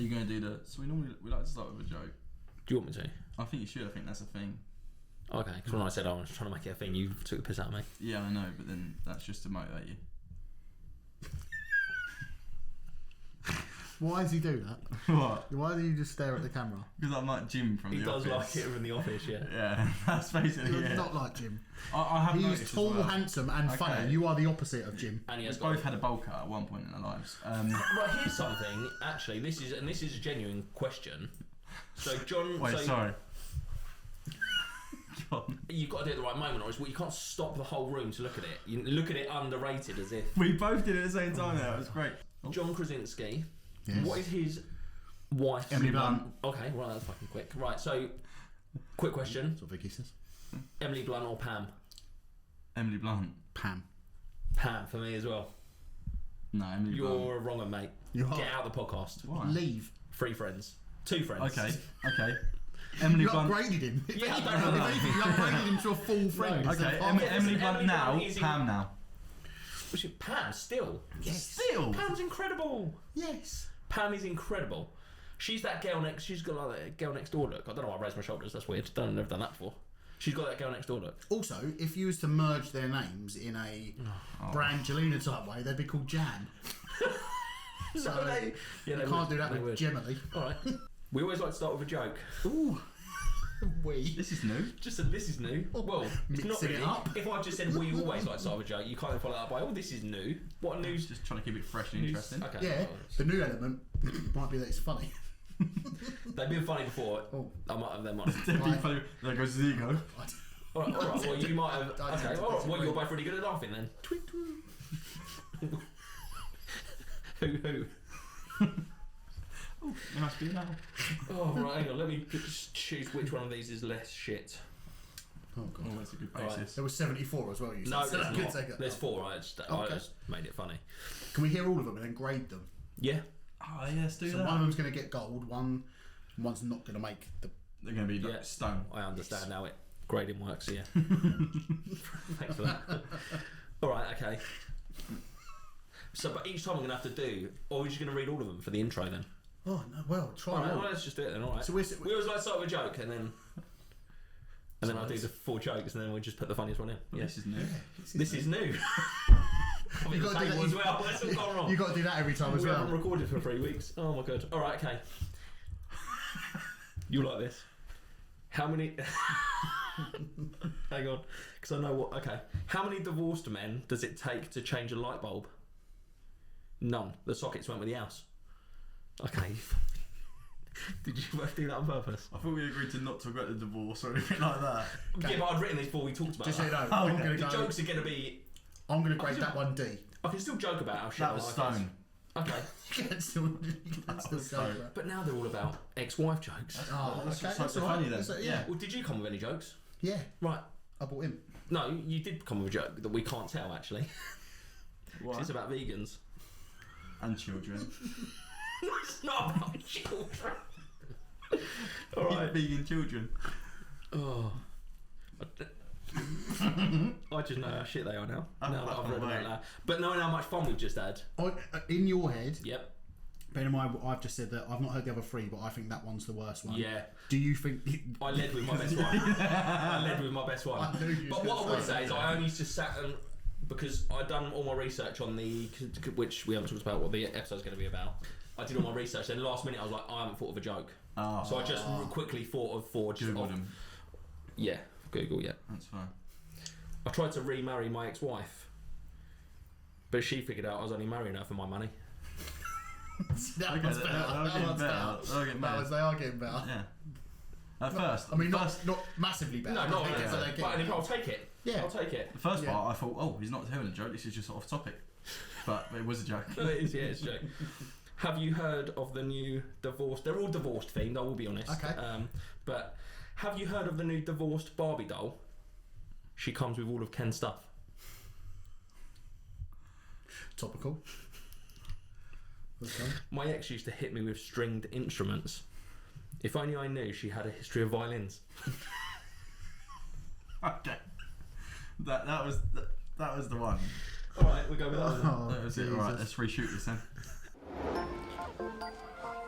you going to do the... So we like to start with a joke. Do you want me to? I think you should. I think that's a thing. Okay, because when I said I was trying to make it a thing, you took the piss out of me. Yeah, I know, but then that's just to motivate you. Why does he do that? What? Why do you just stare at the camera? Because I'm like Jim from The Office. He does like it from The Office, yeah. Yeah, that's basically You're it. not like Jim. I have noticed He's tall, as well. handsome and funny. You are the opposite of Jim. And he has We've both had a bowl cut at one point in our lives. Right, here's something. Actually, this is a genuine question. So John... Wait, sorry. John. You've got to do it at the right moment, or you can't stop the whole room to look at it. You look at it underrated as if... We both did it at the same time there, it was great. John Krasinski, Yes. what is his wife? Emily Blunt. Okay, right, that's fucking quick. Right, so, quick question. That's what Vicky says. Emily Blunt or Pam? Emily Blunt. Pam. Pam, for me as well. No, Emily Blunt. You're a wrong one, mate. You are. Get out of the podcast. Why? Leave. 3 friends. 2 friends. Okay. Emily You Blunt. upgraded him. Yeah, I don't If know. anything, you upgraded him to a full friend. No. instead Okay, of half. Emily Blunt Emily now, Blunt is in- Pam now. Which is Pam, still. Yes. Still? Pam's incredible. Yes. Pam is incredible. She's that girl next. She's got like that girl next door look. I don't know why I raised my shoulders. That's weird. I've never done that before. She's got that girl next door look. Also, if you was to merge their names in a Brangelina type way, they'd be called Jan. So they can't do that with would. Gemily. All right. We always like to start with a joke. Ooh. We. This is new. Just said this is new. Well, it's Mixing not it really. up. If I just said we always like to start with a joke, you can't follow that up by this is new. What news? Just trying to keep it fresh and interesting. Okay. Yeah, well, the new element might be that it's funny. they've been funny before. Oh. I might have them on. It'd be funny. There goes the ego. All right. Well, you might have. I Okay. don't All right. Well, disagree. you're both really good at laughing then. Tweet, tweet. Who? It must be now. Oh right. Hang on. Let me just choose which one of these is less shit. Oh god. Oh, that's a good All right. basis. There was 74 as well, you said. No, so there's I could not. take it. There's 4. I just made it funny. Can we hear all of them and then grade them? Yeah. Oh, yeah, let's do So that. one of them's going to get gold, one's not going to make the... They're going to be like Yeah. stone. I understand how it grading works. So yeah. Thanks for that. All right. Okay. So, but each time I'm going to have to do, or are you just going to read all of them for the intro then? Oh, no, well, try All right, one. well, let's just do it then. All right. So We always like to start with a joke, and then I'll do nice. the 4 jokes, and then we'll just put the funniest one in. Well, Yeah. this is new. This is new. I mean, You the got to do table that. as well. That's all gone wrong. You got to do that every time as We well. haven't recorded for 3 weeks. Oh my god. All right. Okay. You like this? How many? Hang on, because I know what. Okay. How many divorced men does it take to change a light bulb? None. The sockets went with the house. Okay. Did you both do that on purpose? I thought we agreed to not talk about the divorce or anything like that. Yeah, but I'd written this before we talked about Just so you that. know, I'm okay. going to The go... jokes are going to be. I'm going to grade that one D. I can still joke about how shit That I was like it. stone. Okay. You can still was go so- for it. But now they're all about ex-wife jokes. Oh, That's okay, so that's all funny right. then. That's- Yeah. Well, did you come with any jokes? Yeah, Right. I bought him. No, you did come with a joke that we can't tell, actually. What? It's about vegans. And children. It's not about children. Alright. Vegan children. Oh. I just know how shit they are now. Oh, Now that I've read right. about that. But knowing how much fun we've just had. In your head, Yep. bear in mind, I've just said that I've not heard the other 3, but I think that one's the worst one. Yeah. Do you think... I led with my best one. I led with my best one. I knew you was But what I gonna would say say is I only just sat and... Because I'd done all my research on the... Which we haven't talked about what the episode's going to be about. I did all my research, then last minute I was like, I haven't thought of a joke. Oh. So I just quickly thought of 4. Just Googled off- them. Yeah, Google, yeah. That's fine. I tried to remarry my ex-wife. But she figured out I was only marrying her for my money. That one's better. That one's better. They are getting better. Yeah. At first. I mean, not massively better. No, but not they get- better. but they get But better. I'll take it. Yeah. I'll take it. The first Yeah. part, I thought, oh, he's not telling a joke, this is just off topic. But it was a joke. No, it is, yeah, it's a joke. Have you heard of the new divorced... They're all divorced themed, I will be honest. Okay. But have you heard of the new divorced Barbie doll? She comes with all of Ken's stuff. Topical. Okay. My ex used to hit me with stringed instruments. If only I knew she had a history of violins. Okay. That was the one. Alright, we'll go with that one. Oh, That was it. Jesus. Alright, let's reshoot this then.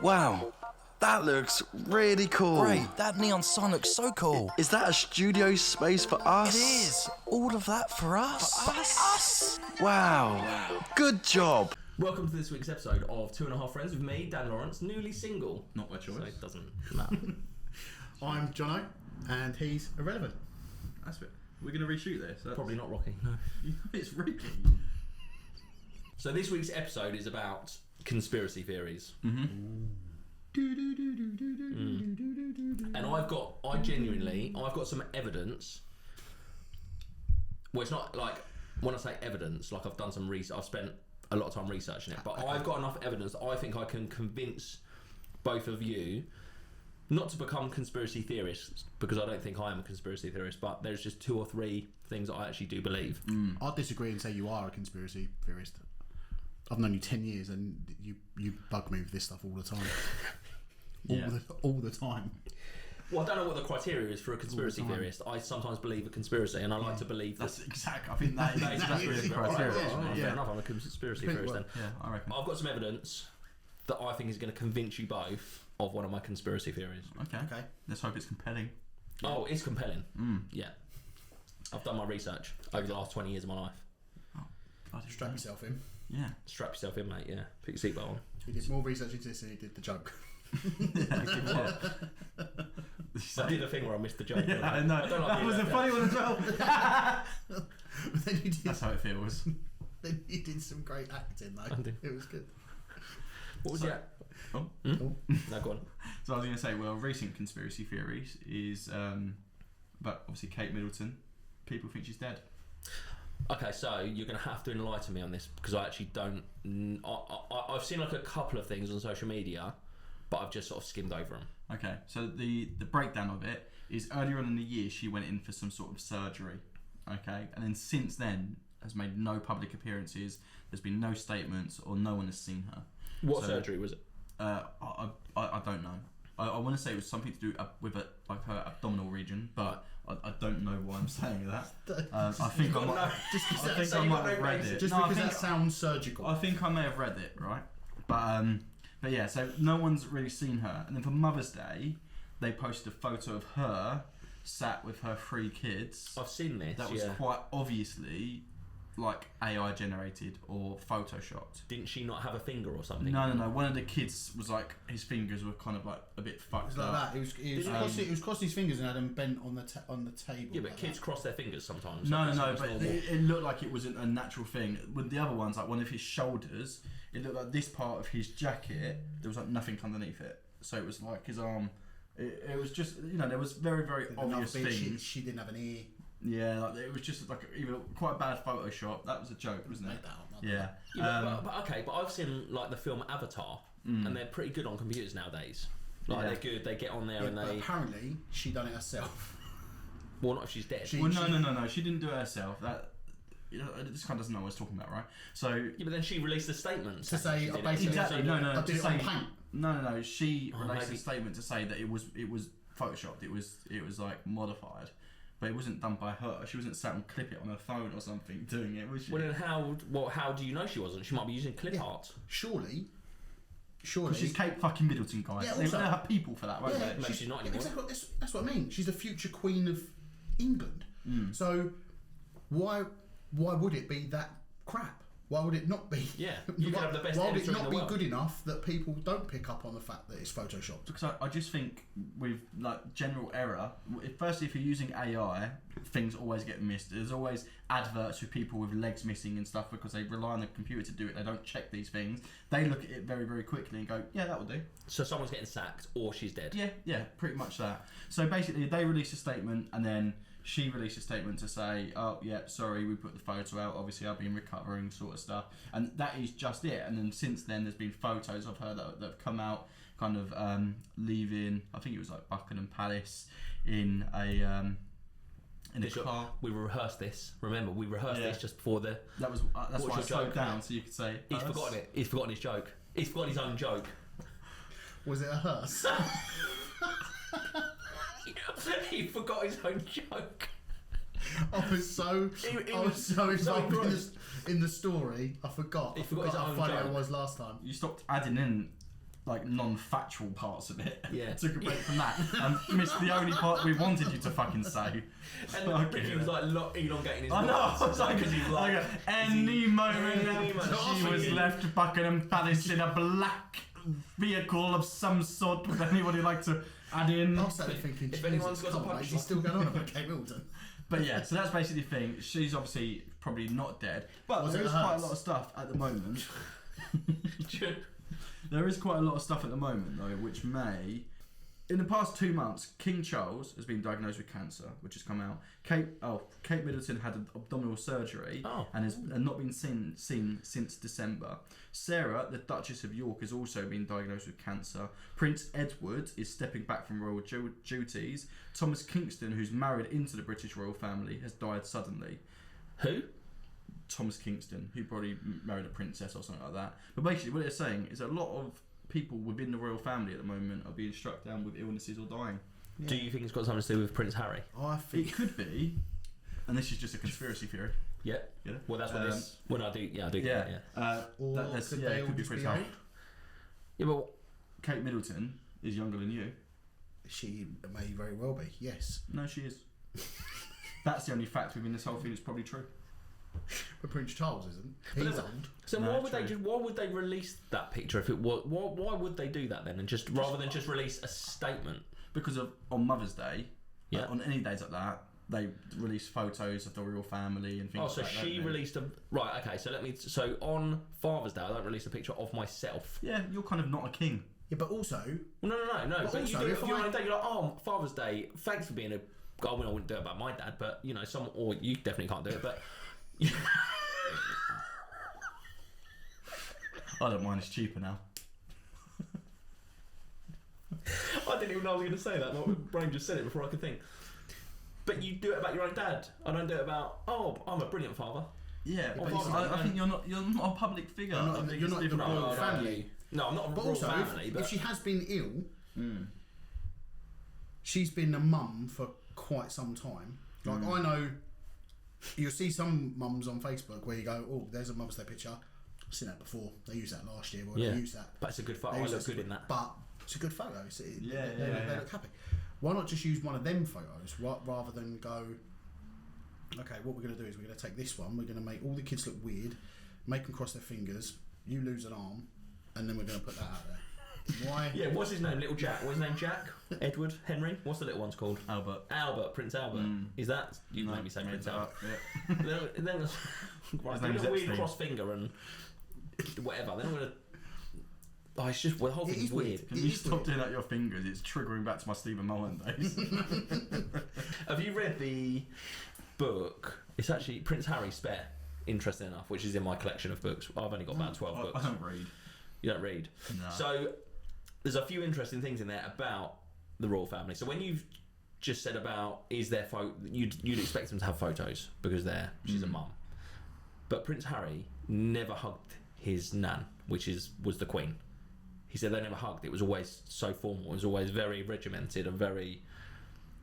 Wow, that looks really cool. Great, that neon sign looks so cool. Is that a studio space for us? It is. All of that for us. For us? Wow. Good job. Welcome to this week's episode of Two and a Half Friends with me, Dan Lawrence, newly single. Not my choice. So it doesn't matter. I'm Jonno, and he's irrelevant. That's it. We're going to reshoot this. That's... Probably not Rocky, no. It's Ricky. So this week's episode is about conspiracy theories. And I've got some evidence. Well, it's not like, when I say evidence, like I've done some research, I've spent a lot of time researching it, but I've got enough evidence that I think I can convince both of you not to become conspiracy theorists, because I don't think I am a conspiracy theorist, but there's just 2 or 3 things that I actually do believe. I'd disagree and say you are a conspiracy theorist. I've known you 10 years and you bug me with this stuff all the time. All the time. Well, I don't know what the criteria is for a conspiracy theorist. I sometimes believe a conspiracy, and I like to believe that's exact. I think that is exactly the criteria. Fair enough, I'm a conspiracy theorist then. Yeah, I reckon. I've got some evidence that I think is going to convince you both of one of my conspiracy theories. Okay. Let's hope it's compelling. Oh, it's compelling. Yeah. I've done my research over the last 20 years of my life. Strap yourself in. Yeah. Strap yourself in, mate, yeah. Put your seatbelt on. He did more research into this than he did the joke. I did a thing where I missed the joke. Yeah, I know. That was a funny one as well. Then you did, that's how it feels. then you did some great acting, though. I did. It was good. What was that? Oh. No, go on. So I was going to say, well, recent conspiracy theories is about obviously Kate Middleton. People think she's dead. Okay, so you're going to have to enlighten me on this, because I actually don't... I've seen like a couple of things on social media, but I've just sort of skimmed over them. Okay, so the breakdown of it is earlier on in the year she went in for some sort of surgery, okay, and then since then has made no public appearances. There's been no statements, or no one has seen her. What surgery was it? I don't know. I want to say it was something to do with like her abdominal region, but I don't know why I'm saying that. I think I might. I might have read it. Just because that sounds surgical. I think I may have read it, right? But yeah, so no one's really seen her. And then for Mother's Day, they posted a photo of her sat with her 3 kids. I've seen this. That was quite obviously like AI generated or photoshopped. Didn't she not have a finger or something? No. One of the kids was like, his fingers were kind of like a bit fucked It was like up. that. He was crossing his fingers and had them bent on the table. Yeah, but like kids that. cross their fingers sometimes. No, but it looked like it wasn't a natural thing. With the other ones, like one of his shoulders, it looked like this part of his jacket, there was like nothing underneath it. So it was like his arm. It was just, there was very, very obvious things. She didn't have an ear. Yeah, like it was just like even quite a bad Photoshop. That was a joke, wasn't it? Yeah. But okay, but I've seen like the film Avatar, and they're pretty good on computers nowadays. Like they're good. They get on there and but they. Apparently, she done it herself. Well, not if she's dead. No. She didn't do it herself. That. This kind of doesn't know what I was talking about, right? So. Yeah, but then she released a statement to say basically. Exactly. No. I did it on paint. No. She released a statement to say that it was photoshopped. It was like modified. But it wasn't done by her. She wasn't sat and clip it on her phone or something doing it, was she? Well, then how do you know she wasn't? She might be using clip art. Surely. Because she's Kate fucking Middleton, guys. Yeah, they don't have people for that, won't they? No, she's not anymore. Exactly, that's what I mean. She's the future Queen of England. So why would it be that crap? Why would it not be? Yeah, you could have the best. Why would it not be good enough that people don't pick up on the fact that it's photoshopped? Because I just think with like general error, firstly, if you're using AI, things always get missed. There's always adverts with people with legs missing and stuff because they rely on the computer to do it. They don't check these things. They look at it very, very quickly and go, yeah, that will do. So someone's getting sacked or she's dead. Yeah, pretty much that. So basically, they release a statement and then she released a statement to say, oh, yeah, sorry, we put the photo out. Obviously, I've been recovering, sort of stuff. And that is just it. And then since then, there's been photos of her that have come out kind of leaving, I think it was like Buckingham Palace in a car. We rehearsed this. Remember, we rehearsed this just before the... That's why I slowed down, so you could say... He's forgotten it. He's forgotten his joke. He's forgotten his own joke. Was it a hearse? He forgot his own joke. I was so involved in the story, I forgot. He forgot his how own funny joke. it was last time. You stopped adding in like non-factual parts of it. Yeah. Took a break from that and missed the only part we wanted you to fucking say. And he was like elongating his I know. words. I was like, Because he's like, any moment any moment. she was left Buckingham Palace in a black vehicle of some sort. Would anybody like to add in? I was sat there thinking, If anyone's got a is punch he still going on about Kate Middleton? But yeah, so that's basically the thing. She's obviously probably not dead, but Was there it is quite a hers? lot of stuff at the moment. There is quite a lot of stuff at the moment though, which may. In the past 2 months, King Charles has been diagnosed with cancer, which has come out. Kate Middleton had abdominal surgery and has not been seen since December. Sarah, the Duchess of York, has also been diagnosed with cancer. Prince Edward is stepping back from royal duties. Thomas Kingston, who's married into the British royal family, has died suddenly. Who? Thomas Kingston, who probably married a princess or something like that. But basically, what they're saying is a lot of people within the royal family at the moment are being struck down with illnesses or dying. Yeah. Do you think it's got something to do with Prince Harry? I think It could be, and this is just a conspiracy theory. Yeah. Yeah. Well, that's what this. When I do, I do. Yeah. or could they it all could be just Prince be Harry. old? Yeah, but Kate Middleton is younger than you. She may very well be, yes. No, she is. That's the only fact within this whole thing that's probably true. But Prince Charles isn't. But He's no, old. so No, why would they release that picture if it was? Why would they do that then, and just rather than just release a statement? Because on Mother's Day, Yeah. on any days like that, they release photos of the royal family and things Oh, so like that. she don't they? released a right. Okay, so So on Father's Day, I don't release a picture of myself. Yeah, you're kind of not a king. Yeah, but also, Well, no. But But you also, do it if for your I- own day. You're like, oh, Father's Day. Thanks for being a. I mean, I wouldn't do it about my dad, but you know, or you definitely can't do it. But I don't mind, it's cheaper now. I didn't even know I was going to say that. My brain just said it before I could think. But you do it about your own dad. I don't do it about. Oh, I'm a brilliant father. Yeah, but but you- I think you're not a public figure. You're not- I think you're it's not the different. royal No, family. No, I'm not a but royal also, family. if But she has been ill, Mm. she's been a mum for quite some time. Like, I know you'll see some mums on Facebook where you go, oh, there's a Mother's Day picture. I've seen that before. They used that last year. Or Yeah. they used that. But it's a good photo. They I used look that- good in that. But it's a good photo. Yeah, they yeah. look happy. Why not just use one of them photos rather than go, okay, what we're going to do is we're going to take this one, we're going to make all the kids look weird, make them cross their fingers, you lose an arm, and then we're going to put that out there. Why? Yeah, what's his name? Little Jack. What's his name? Jack? Edward? Henry? What's the little one's called? Albert. Prince Albert. Is that? You made me say Prince Albert. Yeah. then right, His do name's a weird Epstein. cross finger and whatever. Then I'm gonna. Oh, it's just the whole It thing's is weird. weird. Can It you is stop weird. doing that with your fingers? It's triggering back to my Stephen Mullen days. Have you read the book? It's actually Prince Harry Spare. Interesting enough, which is in my collection of books. I've only got about 12 I books. don't read. You don't read. No. So there's a few interesting things in there about the royal family. So when you've just said about is there you'd expect them to have photos because she's a mum, but Prince Harry never hugged his nan, which was the Queen. He said they never hugged. It was always so formal. It was always very regimented and very.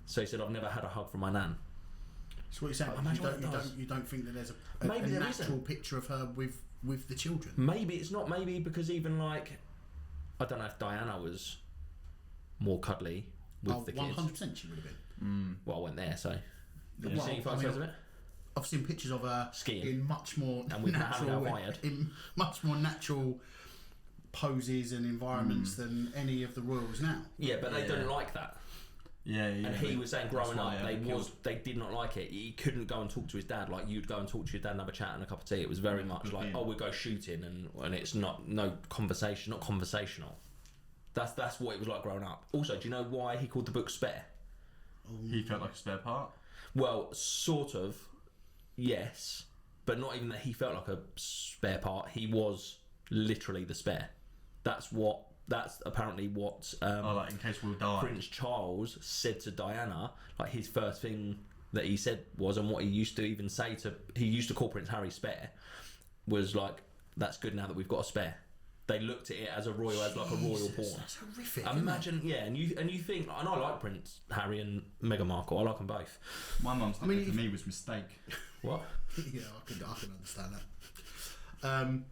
So he said I've never had a hug from my nan. So what you're saying? Imagine what it does. You don't think that there's a Maybe there natural isn't. picture of her with the children? Maybe it's not. Maybe because even like I don't know if Diana was more cuddly with the kids. 100% she would have been. Well, I went there, so. Did Well, you see I photos mean, of it? I've seen pictures of her Skiing. in much more And with Mohammed natural, Al-Wayed. in much more natural poses and environments than any of the royals now. Yeah, but they Yeah. don't like that. Yeah. And he was saying growing why, up, they did not like it. He couldn't go and talk to his dad like you'd go and talk to your dad and have a chat and a cup of tea. It was very much like, oh, we go shooting and it's no conversation, not conversational. That's what it was like growing up. Also, do you know why he called the book Spare? He felt like a spare part. Well, sort of, yes, but not even that he felt like a spare part. He was literally the spare. That's apparently what Like in case we'll die. Prince Charles said to Diana. Like his first thing that he said was, and what he used to even say he used to call Prince Harry spare, was like, that's good now that we've got a spare. They looked at it as a royal pawn. That's horrific. Imagine, yeah, and you think, and I like Prince Harry and Meghan Markle. I like them both. My mum's I mean, for me was mistake. What? Yeah, I can understand that.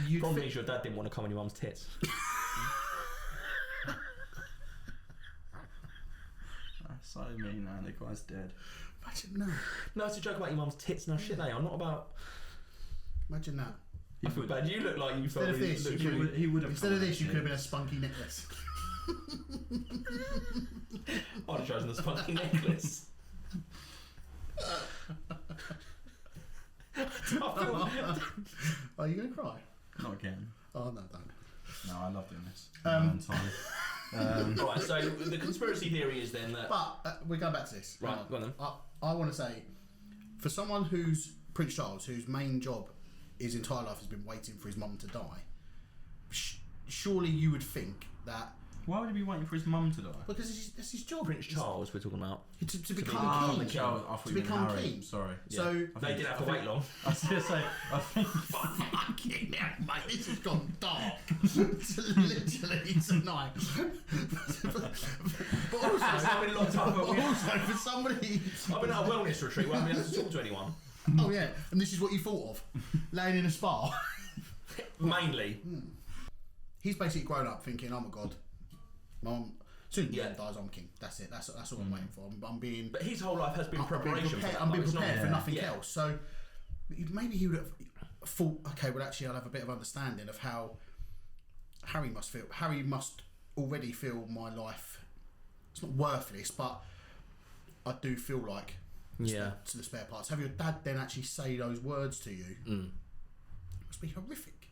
You'd Problem think- is your dad didn't want to come on your mum's tits. So mean, man. The guy's dead. Imagine that. No, it's a joke about your mum's tits. No shit, they are not about. Imagine that. I feel bad. You look like you Instead of probably this, look He would have. Instead of this, you could have been a spunky necklace. I'd have chosen the spunky necklace. Are you going to cry? Not again. Oh, no, don't. No, I love doing this. Entirely. Right, so the conspiracy theory is then that. But we're going back to this. Right, go on then. I want to say, for someone who's Prince Charles, whose main job his entire life has been waiting for his mum to die, surely you would think that. Why would he be waiting for his mum to die? Because that's his job. Prince Charles, we're talking about. To become king. Charles. I thought To you meant become Harry. king. Sorry. So They didn't have to wait long. I was going to say, I think. fucking hell, mate, this has gone dark. Literally tonight. But also, I've been locked up. also for somebody. I've been at a wellness retreat where I haven't been able to talk to anyone. Oh yeah, and this is what you thought of, laying in a spa. Mainly. He's basically grown up thinking, "I'm a god. Mum, soon as Yeah. mum dies, I'm king. That's it. That's all I'm waiting for. I'm being. But his whole life has been preparation for that. I'm being though. It's not- prepared for nothing Yeah. else. So maybe he would have thought, okay, well actually I'll have a bit of understanding of how Harry must feel. Harry must already feel my life. It's not worthless, but I do feel like Yeah. to the spare parts. Have your dad then actually say those words to you? Mm. Must be horrific.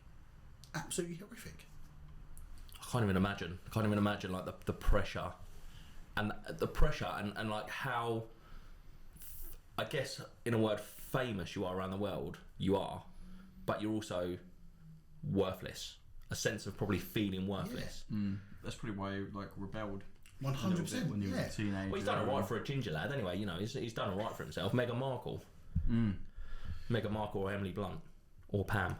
Absolutely horrific. I can't even imagine like the pressure and like how, I guess in a word, famous you are around the world. You are, but you're also worthless. A sense of probably feeling worthless. That's probably why he rebelled. 100%. When you were Yeah. a teenager. Well, he's done alright for a ginger lad anyway. You know, he's done alright for himself. Meghan Markle, Meghan Markle or Emily Blunt or Pam.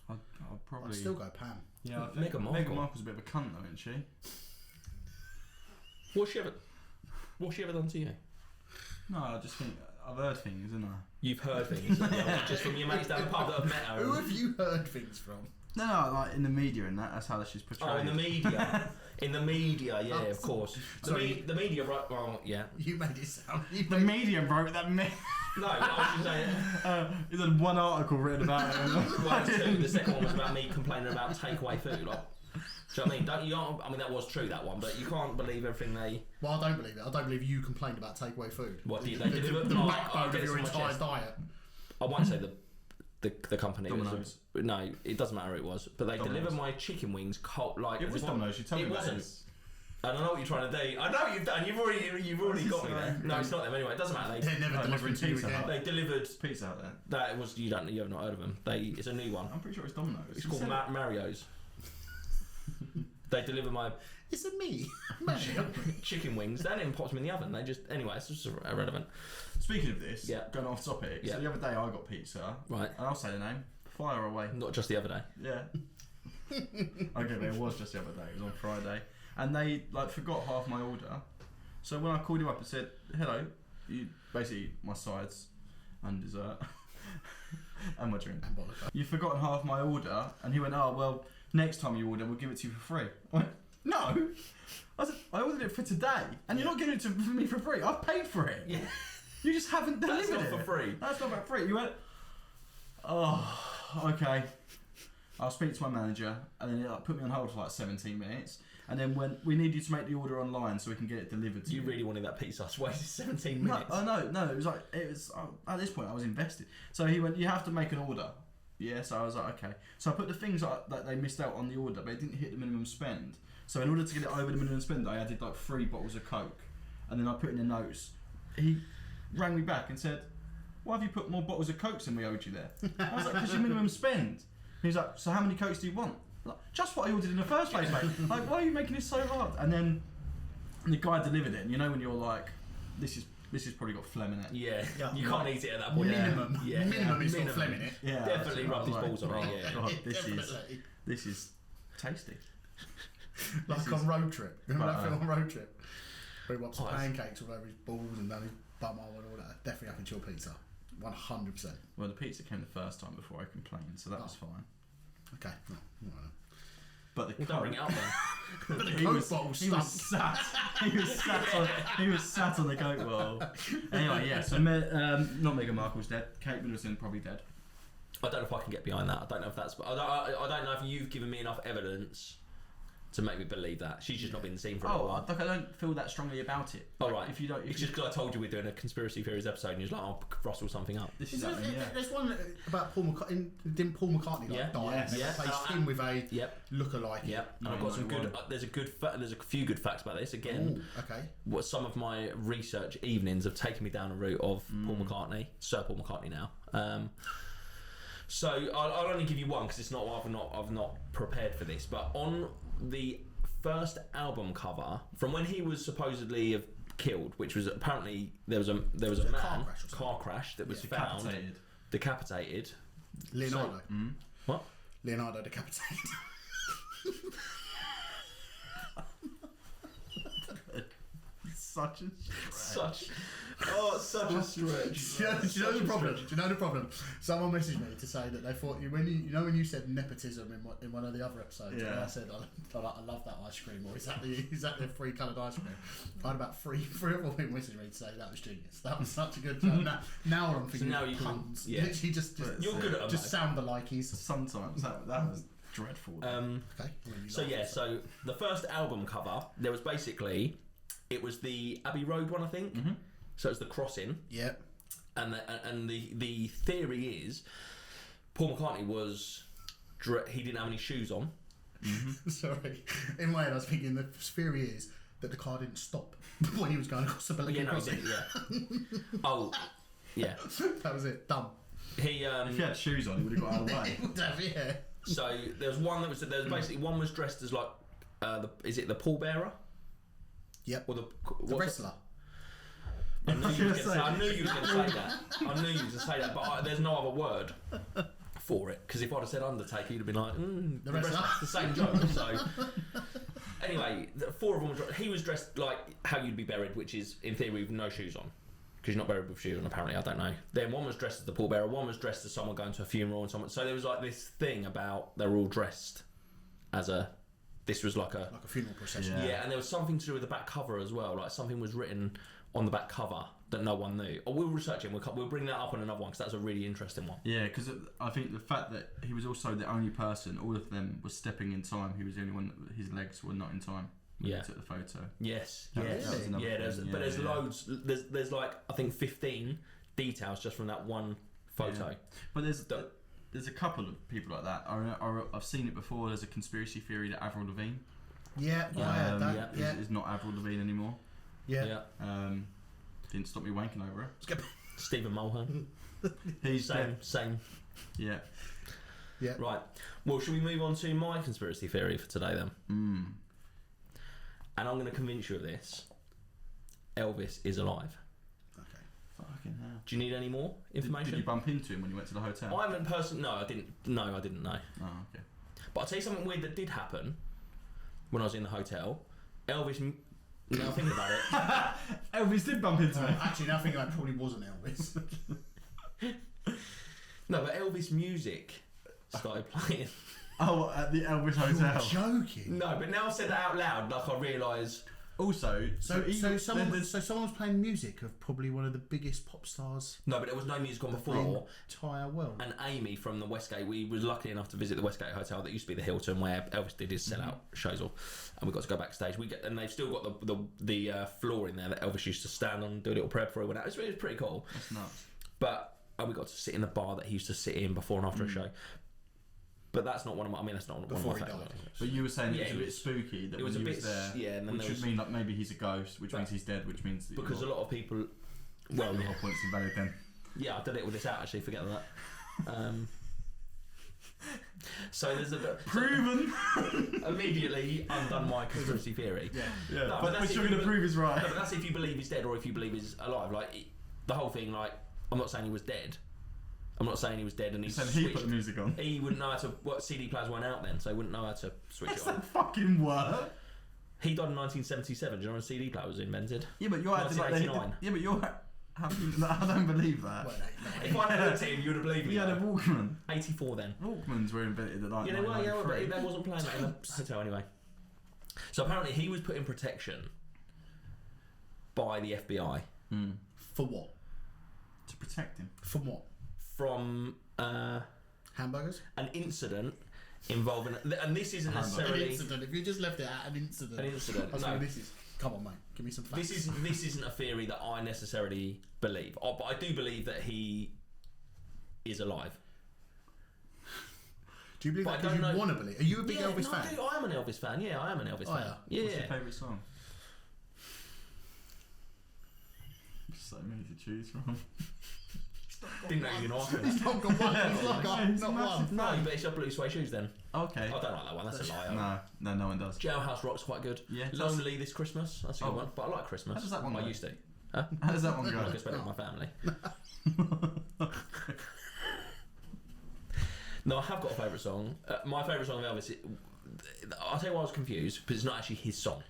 I'll probably. I'd still go Pam. Yeah, I think Meghan Markle. Meghan Markle's a bit of a cunt, though, isn't she? What's she ever done to you? No, I just think I've heard things, isn't I? You've heard things just from your mates down the pub that have met her. Who have you heard things from? No, like in the media and that's how she's portrayed. Oh, in the media. In the media, yeah, of course. Sorry. The media, right? Well, yeah. You made it sound. The media wrote that. No, I was just saying. There's had one article written about it. Well, two. The second one was about me complaining about takeaway food. Like, do you know what I mean? I mean, that was true, that one, but you can't believe everything they. Well, I don't believe it. I don't believe you complained about takeaway food. What do you the, think? the No, I'll backbone get of it your off my entire chest. diet. I won't say the company. Domino's. No, it doesn't matter who it was. But they Domino's. delivered my chicken wings cold. Like It was Domino's. You told me It about wasn't. this. I don't know what you're trying to do. I know what you've done. You've already got me there. No, it's not them anyway. It doesn't matter. They're never delivering to you Pizza again. Hut. They delivered. Pizza out there. That was you have not heard of them. It's a new one. I'm pretty sure it's Domino's. It's called Mario's. They deliver my It's a me. Mario. chicken wings. They didn't pop them in the oven. They just anyway. It's just irrelevant. Speaking of this, Yeah. going off topic. Yeah. So the other day I got pizza. Right. And I'll say the name. Fire away. Not just the other day. Yeah. Okay, but it was just the other day. It was on Friday, and they forgot half my order. So when I called him up and said, "Hello," you basically my sides and dessert and my drink. And bollock. You've forgotten half my order, and he went, "Oh well, next time you order, we'll give it to you for free." I went, "No." I said, "I ordered it for today, and you're not giving it to me for free. I've paid for it. Yeah. You just haven't delivered That's not it for free. That's not for free." You went, "Oh, okay. I'll speak to my manager," and then it put me on hold for 17 minutes. And then when we need you to make the order online so we can get it delivered to you. You really wanted that pizza. I waited 17 No, minutes. no. It was at this point I was invested. So he went, "You have to make an order." Yeah, so I was like, okay. So I put the things that they missed out on the order, but it didn't hit the minimum spend. So in order to get it over the minimum spend, I added 3 bottles of Coke, and then I put in the notes. He rang me back and said, "Why have you put more bottles of Cokes than we owed you there?" I was like, "Because your minimum spend." He's like, "So how many Cokes do you want?" I'm like, "Just what I ordered in the first place, mate. Why are you making it so hard?" And then the guy delivered it, and you know when you're like, this has probably got phlegm in it. Yeah. Yeah. You can't eat it at that point. Yeah. Minimum. Yeah. Minimum is got Minimum. phlegm in it. Yeah, Definitely I was rubbed his like, balls on it, "Oh, yeah. God, Definitely. this is tasty." Like on Road Trip. Remember that Right. film on Road Trip? Where he wants Oh, that's- pancakes all over his balls and down his bumhole and all that. Definitely happened to your pizza. 100%. Well, the pizza came the first time before I complained, so that was fine. Okay. No, all right. But the Well, don't bring it up then. But the he Coke was, bottle he was stunk. he was sat on the Coke bottle. Anyway, yeah. So not Meghan Markle's dead. Kate Middleton probably dead. I don't know if I can get behind that. I don't know if that's. I don't know if you've given me enough evidence to make me believe that. She's just not been seen for a while. Like I don't feel that strongly about it. All right. If you don't, It's just because I told you we're doing a conspiracy theories episode, and you're like, "I'll rustle something up." This is happening, yeah. There's one about Paul McCartney. Didn't Paul McCartney Yeah. die? Yes. And they Yeah. replaced him with a Yep. lookalike. Yep. And I've got some good. There's a few good facts about this. Again, Ooh, okay. what some of my research evenings have taken me down a route of Paul McCartney, Sir Paul McCartney now. So I'll only give you one because it's not. I've not prepared for this. But on the first album cover from when he was supposedly killed, which was apparently there was a man car crash that was found decapitated. Leonardo. What? Leonardo decapitated. Such a Such a stretch. Do you know the problem? Do you know the problem? Someone messaged me to say that they thought when you said nepotism in one of the other episodes, and I said I love that ice cream, or is that the free coloured ice cream? I had about three or four people message me to say that was genius. That was such a good joke. Now I'm thinking now you puns. can, yeah. Literally just You're good at them, just sound alikes. Sometimes that was dreadful. Okay. So the first album cover, there was basically, it was the Abbey Road one, I think. Mm-hmm. So it's the crossing. Yeah. And the theory is, Paul McCartney he didn't have any shoes on. Mm-hmm. Sorry. In my head, I was thinking the theory is that the car didn't stop when he was going across the Pelican Crossing. Oh, yeah. That was it. Done. if he had shoes on, he would have got out of the way. Would have, yeah. So there was one there was basically one was dressed as like is it the pallbearer? Yep. Or the wrestler. I knew you was going to say that. I knew you was going to say that, but there's no other word for it. Because if I'd have said Undertaker, you'd have been like, the wrestler. The same joke. So anyway, four of them. He was dressed like how you'd be buried, which is in theory with no shoes on. Because you're not buried with shoes on, apparently. I don't know. Then one was dressed as the pallbearer, one was dressed as someone going to a funeral, and someone. So there was like this thing about they're all dressed as a. This was like a funeral procession. Yeah, and there was something to do with the back cover as well. Like something was written on the back cover that no one knew. Or we'll research it. We'll bring that up on another one because that's a really interesting one. Yeah, because I think the fact that he was also the only person, all of them was stepping in time. He was the only one that his legs were not in time. When he took the photo. Yes. That was another thing. But there's loads. There's like I think 15 details just from that one photo. Yeah. But there's a couple of people like that. I've seen it before. There's a conspiracy theory that Avril Lavigne is not Avril Lavigne anymore. Yeah. Didn't stop me wanking over her. Stephen Mulhern. He's same. Yeah. Yeah. Right. Well, should we move on to my conspiracy theory for today then? And I'm going to convince you of this. Elvis is alive. Okay. Fucking hell. Do you need any more information? Did you bump into him when you went to the hotel? I haven't personally. No, I didn't. No, I didn't know. Oh, okay. But I'll tell you something weird that did happen when I was in the hotel. Elvis. Now thinking about it. Elvis did bump into me. Actually, now thinking about it, probably wasn't Elvis. No, but Elvis music started playing. Oh, at the Elvis Hotel. You're joking. No, but now I've said that out loud, like I realise. Also, So someone was playing music of probably one of the biggest pop stars No, but there was no music on in before. the entire world. And Amy from the Westgate, we was lucky enough to visit the Westgate Hotel that used to be the Hilton where Elvis did his sellout shows all, and we got to go backstage. And they've still got the floor in there that Elvis used to stand on and do a little prayer before he went out. It was pretty cool. That's nuts. But we got to sit in the bar that he used to sit in before and after a show. But that's not one of my. I mean, that's not Before one of he my died. But you were saying Yeah, it was a bit spooky that it was when a he bit was there, yeah, and then which there would was, mean like maybe he's a ghost, which means he's dead, which means that because a lot of people. Well, your points invalid then. yeah, I did it with this out actually. Forget that. So there's a bit Proven. immediately undone my conspiracy theory. Yeah, No, but that's you're if going to you prove he's right. No, but that's if you believe he's dead or if you believe he's alive. Like the whole thing. Like I'm not saying he was dead. I'm not saying he was dead and he He switched. put the music on. He wouldn't know how to. What CD players weren't out then, so he wouldn't know how to switch That's it on. that fucking work. He died in 1977. Do you know when a CD player was invented? Yeah, but you're acting like 1989. yeah, but you're I don't believe that. Well, If I had looked at him, you would have believed me. We had a Walkman. 84 then. Walkmans were invented at like Yeah, well, 1993. but they wasn't playing that in a hotel anyway. So apparently he was put in protection by the FBI for what? To protect him. From what? from Hamburgers? an incident involving, and this isn't An necessarily incident. If you just left it at an incident. an incident. I was No, thinking, this is. Come on, mate. Give me some facts. this isn't a theory that I necessarily believe. But I do believe that he is alive. Do you believe But that I because don't you know- want to believe? Are you a big Elvis fan? I do. I am an Elvis fan. Yeah, I am an Elvis Oh, fan. Yeah. What's your favourite song? So many to choose from. Didn't know you were asking He's that. not got one. He's not got It's not massive. one. No, you better shove Blue Suede Shoes then. Okay. I don't like that one. That's a lie. No one does. Jailhouse Rock's quite good. Yeah. Lonely this Christmas. That's a good Oh. one. But I like Christmas. How does that one I go? used to. How does that one I go? can spend it with my family. No, I have got a favourite song. My favourite song of Elvis. I'll tell you why I was confused, because it's not actually his song.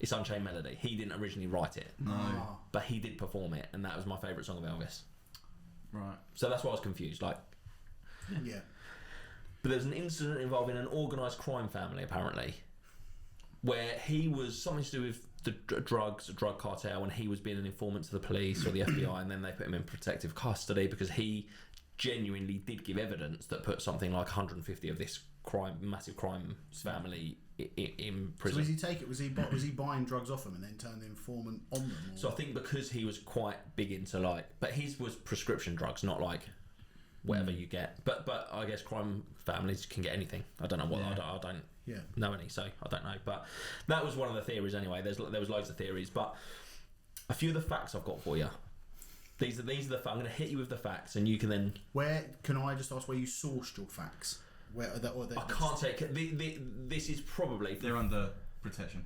It's Unchained Melody. He didn't originally write it, No. Oh. but he did perform it, and that was my favourite song of Elvis. Right. So that's why I was confused. Like, Yeah. but there's an incident involving an organised crime family, apparently, where he was something to do with the drugs, a drug cartel, and he was being an informant to the police or the FBI, and then they put him in protective custody because he genuinely did give evidence that put something like 150 of this massive crime family in So prison. was he take it? Was he buying drugs off them and then turn the informant on them? Or? So I think because he was quite big into but his was prescription drugs, not like whatever you get. But I guess crime families can get anything. I don't know what. Yeah. I don't Yeah. know any, so I don't know. But that was one of the theories anyway. There was loads of theories, but a few of the facts I've got for you. These are the. I'm going to hit you with the facts, and you can then. Where can I just ask where you sourced your facts? Where are they, or I can't take it. This is probably. They're under protection.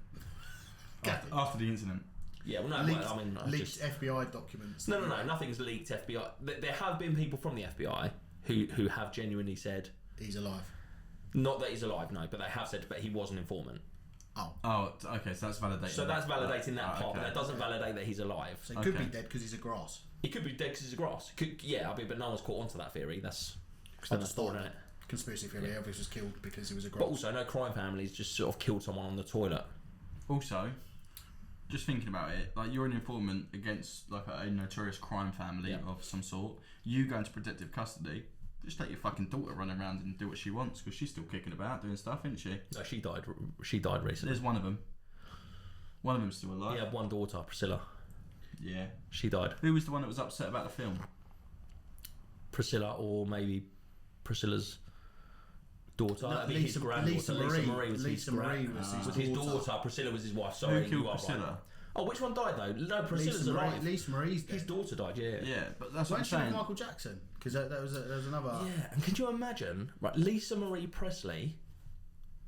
After the incident. Yeah, well, no, leaked, well, I mean, I leaked just, FBI documents. no, nothing's leaked. FBI. There have been people from the FBI who have genuinely said, He's alive. not that he's alive, no, but they have said, but he was an informant. Oh, okay, so that's validating. So that's validating that part, but okay. that doesn't validate that he's alive. So he could be Okay. dead because he's a grass. He could be dead because he's a grass. Yeah, I mean, but no one's caught onto that theory. That's because I then just that's thought in it. conspiracy theory. Elvis was killed because he was a grass. But also, no crime families just sort of killed someone on the toilet. Also, just thinking about it, like you're an informant against like a notorious crime family Yeah. of some sort. You go into protective custody. Just let your fucking daughter run around and do what she wants because she's still kicking about doing stuff, isn't she? No, she died. She died recently. There's one of them. One of them's still alive. He had one daughter, Priscilla. Yeah. She died. Who was the one that was upset about the film? Priscilla, or maybe Priscilla's daughter. No, That'd be his granddaughter. Lisa Marie was Lisa his Marie grand- was was his daughter. Priscilla was his wife. Who Sorry, killed you are Priscilla? right. Oh, which one died though? No, Priscilla's alive. Lisa Marie's dead. His daughter died. Yeah. Yeah, but that's what I'm Weren't she with saying. Michael Jackson? Because there was another. Yeah, and could you imagine? Right, Lisa Marie Presley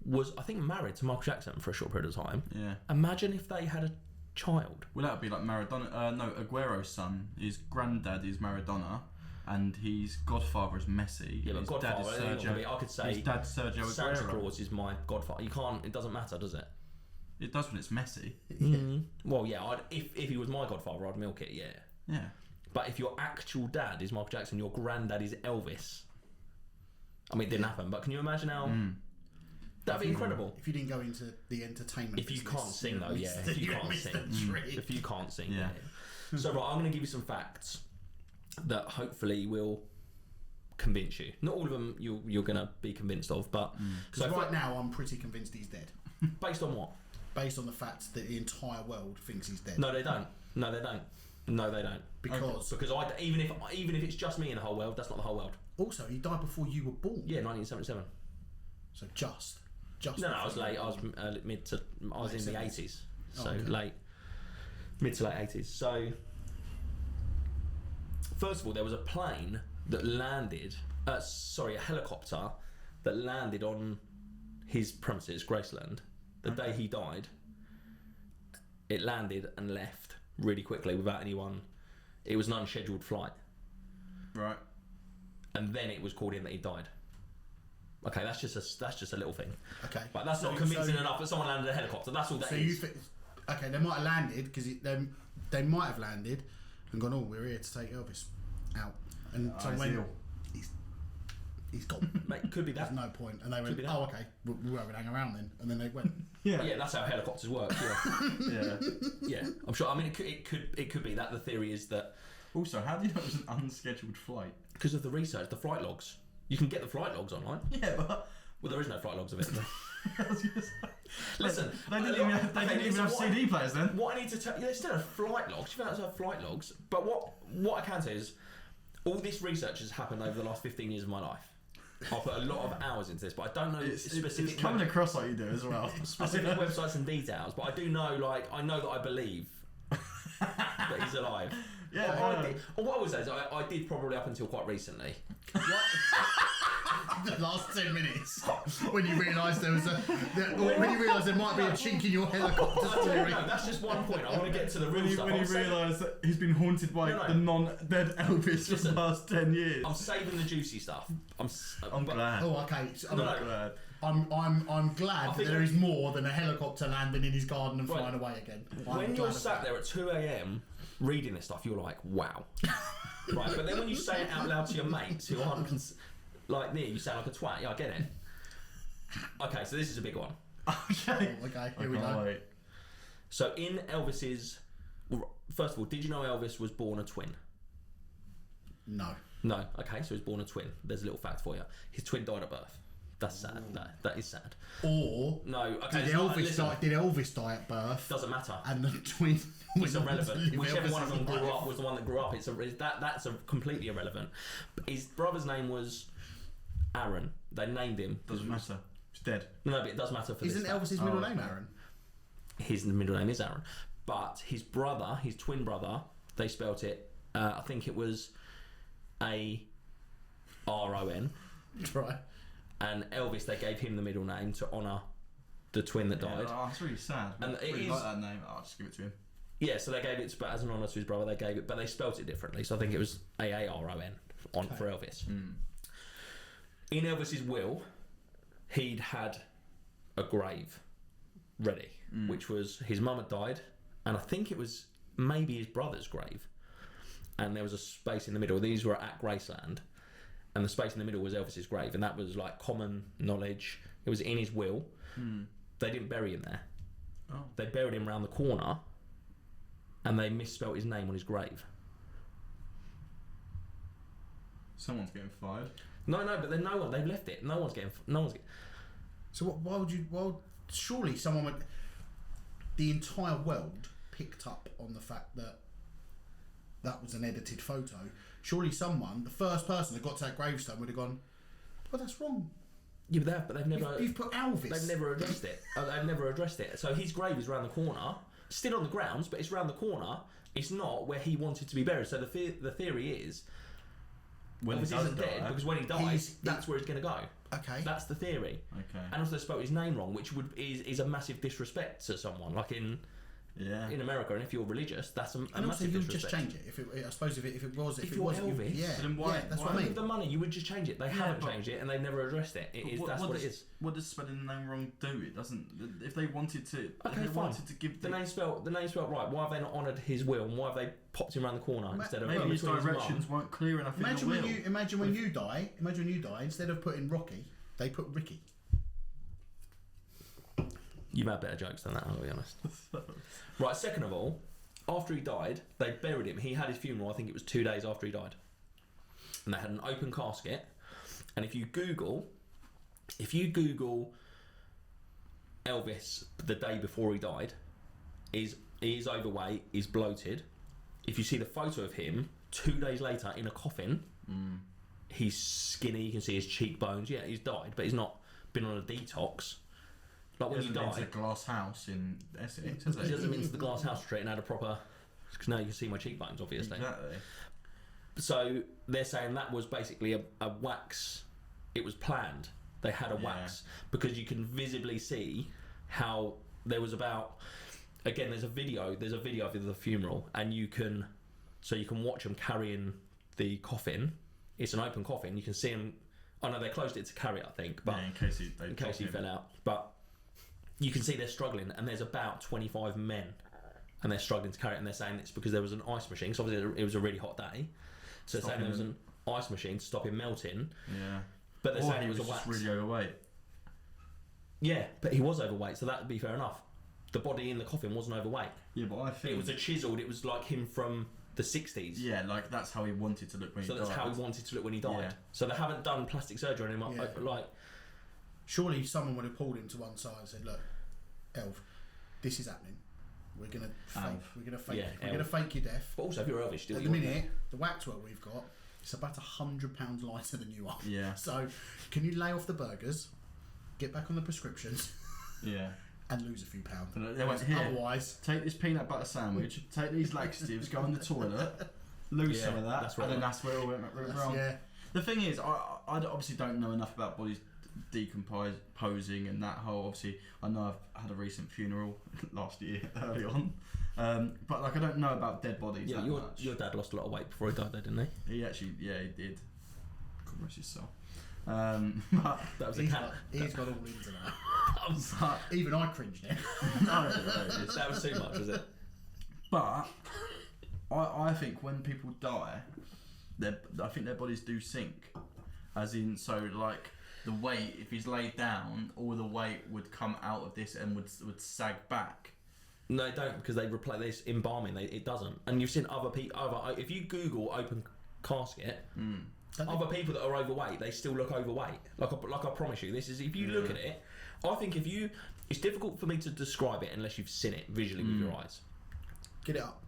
was, I think, married to Michael Jackson for a short period of time. Yeah. Imagine if they had a child. Well, that would be like Maradona. No, Aguero's son. His granddad is Maradona, and his godfather is Messi. Yeah, but his Godfather. dad is I Sergio. could say His dad's Sergio Santa Aguero. Claus is my godfather. You can't. It doesn't matter, does it? It does when it's Messi. Well, yeah. If he was my godfather, I'd milk it. Yeah. Yeah. But if your actual dad is Michael Jackson, your granddad is Elvis. I mean, it didn't happen, but can you imagine how? That'd be incredible. If you didn't go into the entertainment If you business, can't sing, though, you yeah. missed If you the- can't missed sing, the trick. if you can't sing, Yeah. yeah. So, right, I'm going to give you some facts that hopefully will convince you. Not all of them you're going to be convinced of, but Because so right now I'm pretty convinced he's dead, based on what? based on the fact that the entire world thinks he's dead. No, they don't. No, they don't. No, they don't. Because Because even if it's just me in the whole world, that's not the whole world. also he died before you were born. Yeah, 1977. So just. No, I was before late. you I were was born. I was Late in the 70s. 80s. Oh, So okay. mid to late 80s. So first of all, there was a plane that landed. A helicopter that landed on his premises, Graceland, the day he died. It landed and left really quickly without anyone. It was an unscheduled flight, Right. and then it was called in that he died. Okay, that's just a little thing. Okay. But that's So- not convincing so- enough that someone landed a helicopter. That's all that So is. you think? Okay, they might have landed because they might have landed, and gone, "Oh, we're here to take Elvis out." And so he's when ill. he's gone, Mate, could be there's that. no point. And they went, be that. "Oh, okay, we won't hang around then." And then they went. Yeah, that's how helicopters work. Yeah, Yeah. I'm sure. I mean, it could be that. The theory is that Also, how do you know it was an unscheduled flight? because of the research, the flight logs. You can get the flight logs online. Yeah, but Well, there is no flight logs of it. I was gonna say- Listen, they didn't even have, listen, CD players then. What I need to tell you, there's still have flight logs. You have flight logs. But what I can say is, all this research has happened over the last 15 years of my life. I'll put a lot of hours into this, but I don't know specific. It's coming across like you do as well. specific websites and details. But I do know, I know that I believe that he's alive. Yeah, What I would say is, I did probably up until quite recently. The last 10 minutes, when you realised there might be a chink in your helicopter theory. No, that's just one point. I want to get to the real stuff. when he I'm saving- realised that he's been haunted by No. the non-dead Elvis for the past 10 years. I'm saving the juicy stuff. I'm glad. Oh, okay. So, No, I'm glad. I'm glad I that think there is more than a helicopter landing in his garden and Right. flying away again. When you're sat there at 2 a.m. reading this stuff, you're like, wow. Right, but then when you say it out loud to your mates who aren't like me, you sound like a twat. Yeah, I get it. Okay, so this is a big one. Okay. Okay, here we I can't go. wait. So in Elvis's... First of all, did you know Elvis was born a twin? No. No. Okay, so he was born a twin. There's a little fact for you. His twin died at birth. That's sad. No, that is sad. Or No, okay. did Elvis die at birth? Doesn't matter. And the twin It's irrelevant. Whichever one of them grew life. up was the one that grew up. That's completely irrelevant. But his brother's name was Aaron. They named him. Doesn't matter. He's dead. No, but it does matter for Isn't this fact. Elvis's middle name Aaron? His middle name is Aaron. But his brother, his twin brother, they spelt it, I think it was A-R-O-N. Right. And Elvis, they gave him the middle name to honour the twin that died. Oh, it's really sad. And I it really is- like that name. I'll just give it to him. Yeah, so they gave it, but as an honour to his brother, they gave it, but they spelt it differently. So I think it was A-A-R-O-N for Elvis. In Elvis's will, he'd had a grave ready, which was his mum had died, and I think it was maybe his brother's grave, and there was a space in the middle. These were at Graceland, and the space in the middle was Elvis's grave, and that was like common knowledge. It was in his will. They didn't bury him there. Oh. They buried him around the corner, and they misspelt his name on his grave. Someone's getting fired. No, but then no one. They've left it. No one's getting. So why would you? Well, surely someone would. The entire world picked up on the fact that that was an edited photo. Surely someone, the first person that got to that gravestone, would have gone, "Well, that's wrong. Yeah, but they've never. You've put Elvis." They've never addressed it. They've never addressed it. So his grave is around the corner, still on the grounds, but it's around the corner. It's not where he wanted to be buried. So the theory is, When Elvis he does isn't dead die. because when he dies, that's where he's going to go. Okay. That's the theory. Okay. And also they spelled his name wrong, which is a massive disrespect to someone. Like in America, and if you're religious, that's a And also, massive you'll disrespect. just change it. I suppose if it was Elvis, yeah, then why- yeah, that's why- what I With mean. the money, you would just change it. They haven't but- changed it, and they've never addressed it. That's what it is. What does spelling the name wrong do? It doesn't. If they wanted to, if Okay, they fine. wanted to give The name spelled right. Why have they not honoured his will, and why have they popped him around the corner instead of maybe his between mum? directions weren't clear enough Imagine in the when will. you imagine when you die. Instead of putting Rocky, they put Ricky. You've had better jokes than that, I'll be honest. Right, second of all, after he died, they buried him. He had his funeral, I think it was 2 days after he died. And they had an open casket. And if you Google Elvis the day before he died, he's overweight, he's bloated. If you see the photo of him 2 days later in a coffin, he's skinny, you can see his cheekbones. Yeah, he's died, but he's not been on a detox. Like when you die, It's a glass house in Essex. it doesn't mean it's the glass house retreat and had a proper. Because now you can see my cheekbones, obviously. Exactly. So they're saying that was basically a wax. It was planned. They had a wax because you can visibly see how there was about. Again, there's a video of the funeral, and you can watch them carrying the coffin. It's an open coffin. You can see them. Oh no, they closed it to carry it, I think. But in case he fell out. But you can see they're struggling, and there's about 25 men and they're struggling to carry it, and they're saying it's because there was an ice machine. So obviously it was a really hot day, so they're saying there was an ice machine to stop him melting. Yeah. But they're saying it was a just wax. really overweight. Yeah, but he was overweight, so that would be fair enough. The body in the coffin wasn't overweight. Yeah, but I think It was a chiseled. It was like him from the 60s. Yeah, like that's how he wanted to look when he died. So that's how he wanted to look when he died. Yeah. So they haven't done plastic surgery on him. Yeah. Like, Surely someone would have pulled him to one side and said, "Look, Elf, this is happening. We're gonna fake. Elf. We're gonna fake. Yeah, we're gonna fake your death." but also if you're Elvis, At the minute, the waxwork we've got, it's about £100 lighter than you are. Yeah. So, can you lay off the burgers, get back on the prescriptions, Yeah. and lose a few pounds? They went, "Here, Otherwise, take this peanut butter sandwich, take these laxatives, go on the toilet, lose Yeah, some of that, that's right. and then that's where it all went wrong." yeah. The thing is, I obviously don't know enough about bodies decomposing and that whole. Obviously, I know I've had a recent funeral last year, early on, but like I don't know about dead bodies Yeah, that much. your dad lost a lot of weight before he died, though, didn't he? He actually, yeah, he did. God rest his soul. But That was a He's cat. got all into that. but, Even I cringed it. no, it is. That was too much, was it? But I think when people die, I think their bodies do sink. As in, so like the weight, if he's laid down, all the weight would come out of this and would sag back. No, they don't, because they replace this embalming. It doesn't. And you've seen other people. If you Google open casket, other people that are overweight, they still look overweight. Like I promise you, this is if you look at it. I think it's difficult for me to describe it unless you've seen it visually with your eyes. Get it up.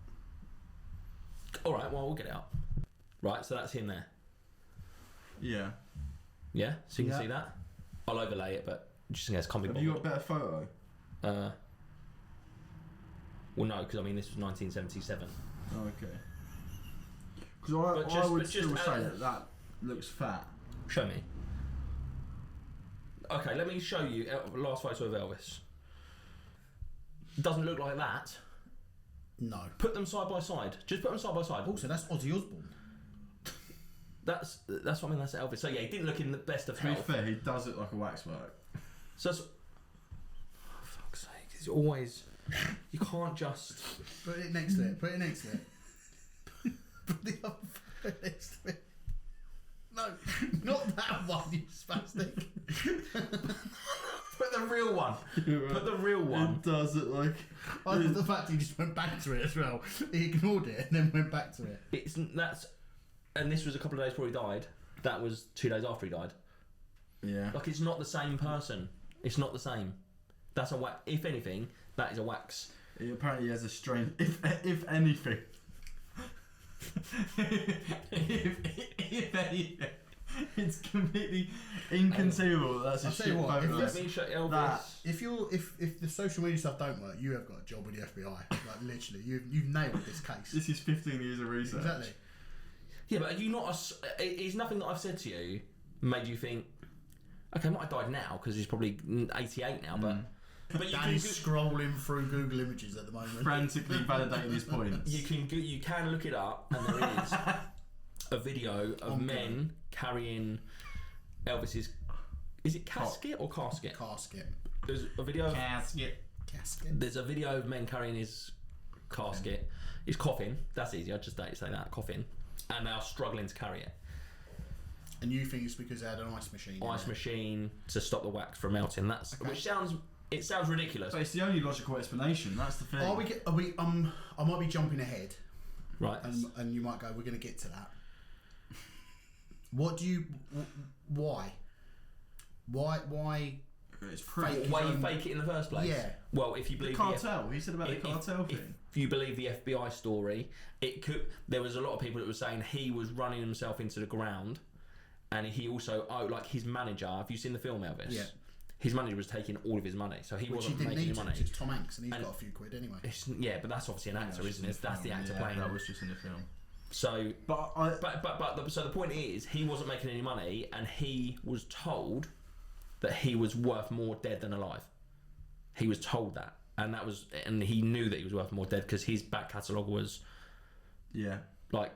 All right, well we'll get it up. Right, so that's him there. Yeah. Yeah, so you can Yeah. see that. I'll overlay it, but just in case can't be Have bothered. you got a better photo? Well, no, because I mean this was 1977. Oh, okay. Because I would still say that looks fat. Show me. Okay, let me show you last photo of Elvis. Doesn't look like that. No. Put them side by side. Just put them side by side. Also, that's Ozzy Osbourne. That's what I mean. That's Elvis. So yeah, he didn't look in the best of To be health. fair, he does look like a waxwork. So that's, oh, fuck's sake! It's always you can't just. Put it next to it. Put it next to it. Put the other photo next to it. No, not that one, you spastic. Put the real one. Put the real one. It does look like. I love the fact he just went back to it as well. He ignored it and then went back to it. And this was a couple of days before he died. That was 2 days after he died. Yeah. Like, it's not the same person. It's not the same. That's a wax. If anything, that is a wax. He apparently has a strange. If anything. if anything, it's completely inconceivable. That's a I'll tell shit you what, photo. Let me show Elvis. That- If the social media stuff don't work, you have got a job with the FBI. Like literally, you've nailed this case. This is 15 years of research. Exactly. Yeah, but are you not? Is nothing that I've said to you made you think? Okay, he might have died now because he's probably 88 now, but you Danny's can scrolling through Google Images at the moment. Frantically validating his points. you can look it up, and there is a video of men carrying Elvis's. Is it casket or casket? Casket. There's a video of Casket. There's a video of men carrying his casket, his coffin. That's easy. I just don't say that coffin, and they are struggling to carry it. And you think it's because they had an ice machine? Ice machine to stop the wax from melting. That's which sounds ridiculous, But it's the only logical explanation. That's the thing. Are we? I might be jumping ahead, right? and you might go. We're going to get to that. What do you? Why? Why? It's Why you fake it in the first place? Yeah. Well, if you The believe cartel. He said about the cartel thing. If you believe the FBI story, it could. There was a lot of people that were saying he was running himself into the ground, and he also like his manager. Have you seen the film Elvis? Yeah. His manager was taking all of his money, so he Which he wasn't didn't making need any to. money. It's Tom Hanks, and he's And- got a few quid anyway. Yeah, but that's obviously an actor, isn't it? That's the actor playing. That was just in the film. So, But so the point is, he wasn't making any money, and he was told that he was worth more dead than alive. He was told that, and he knew that he was worth more dead because his back catalogue was yeah. like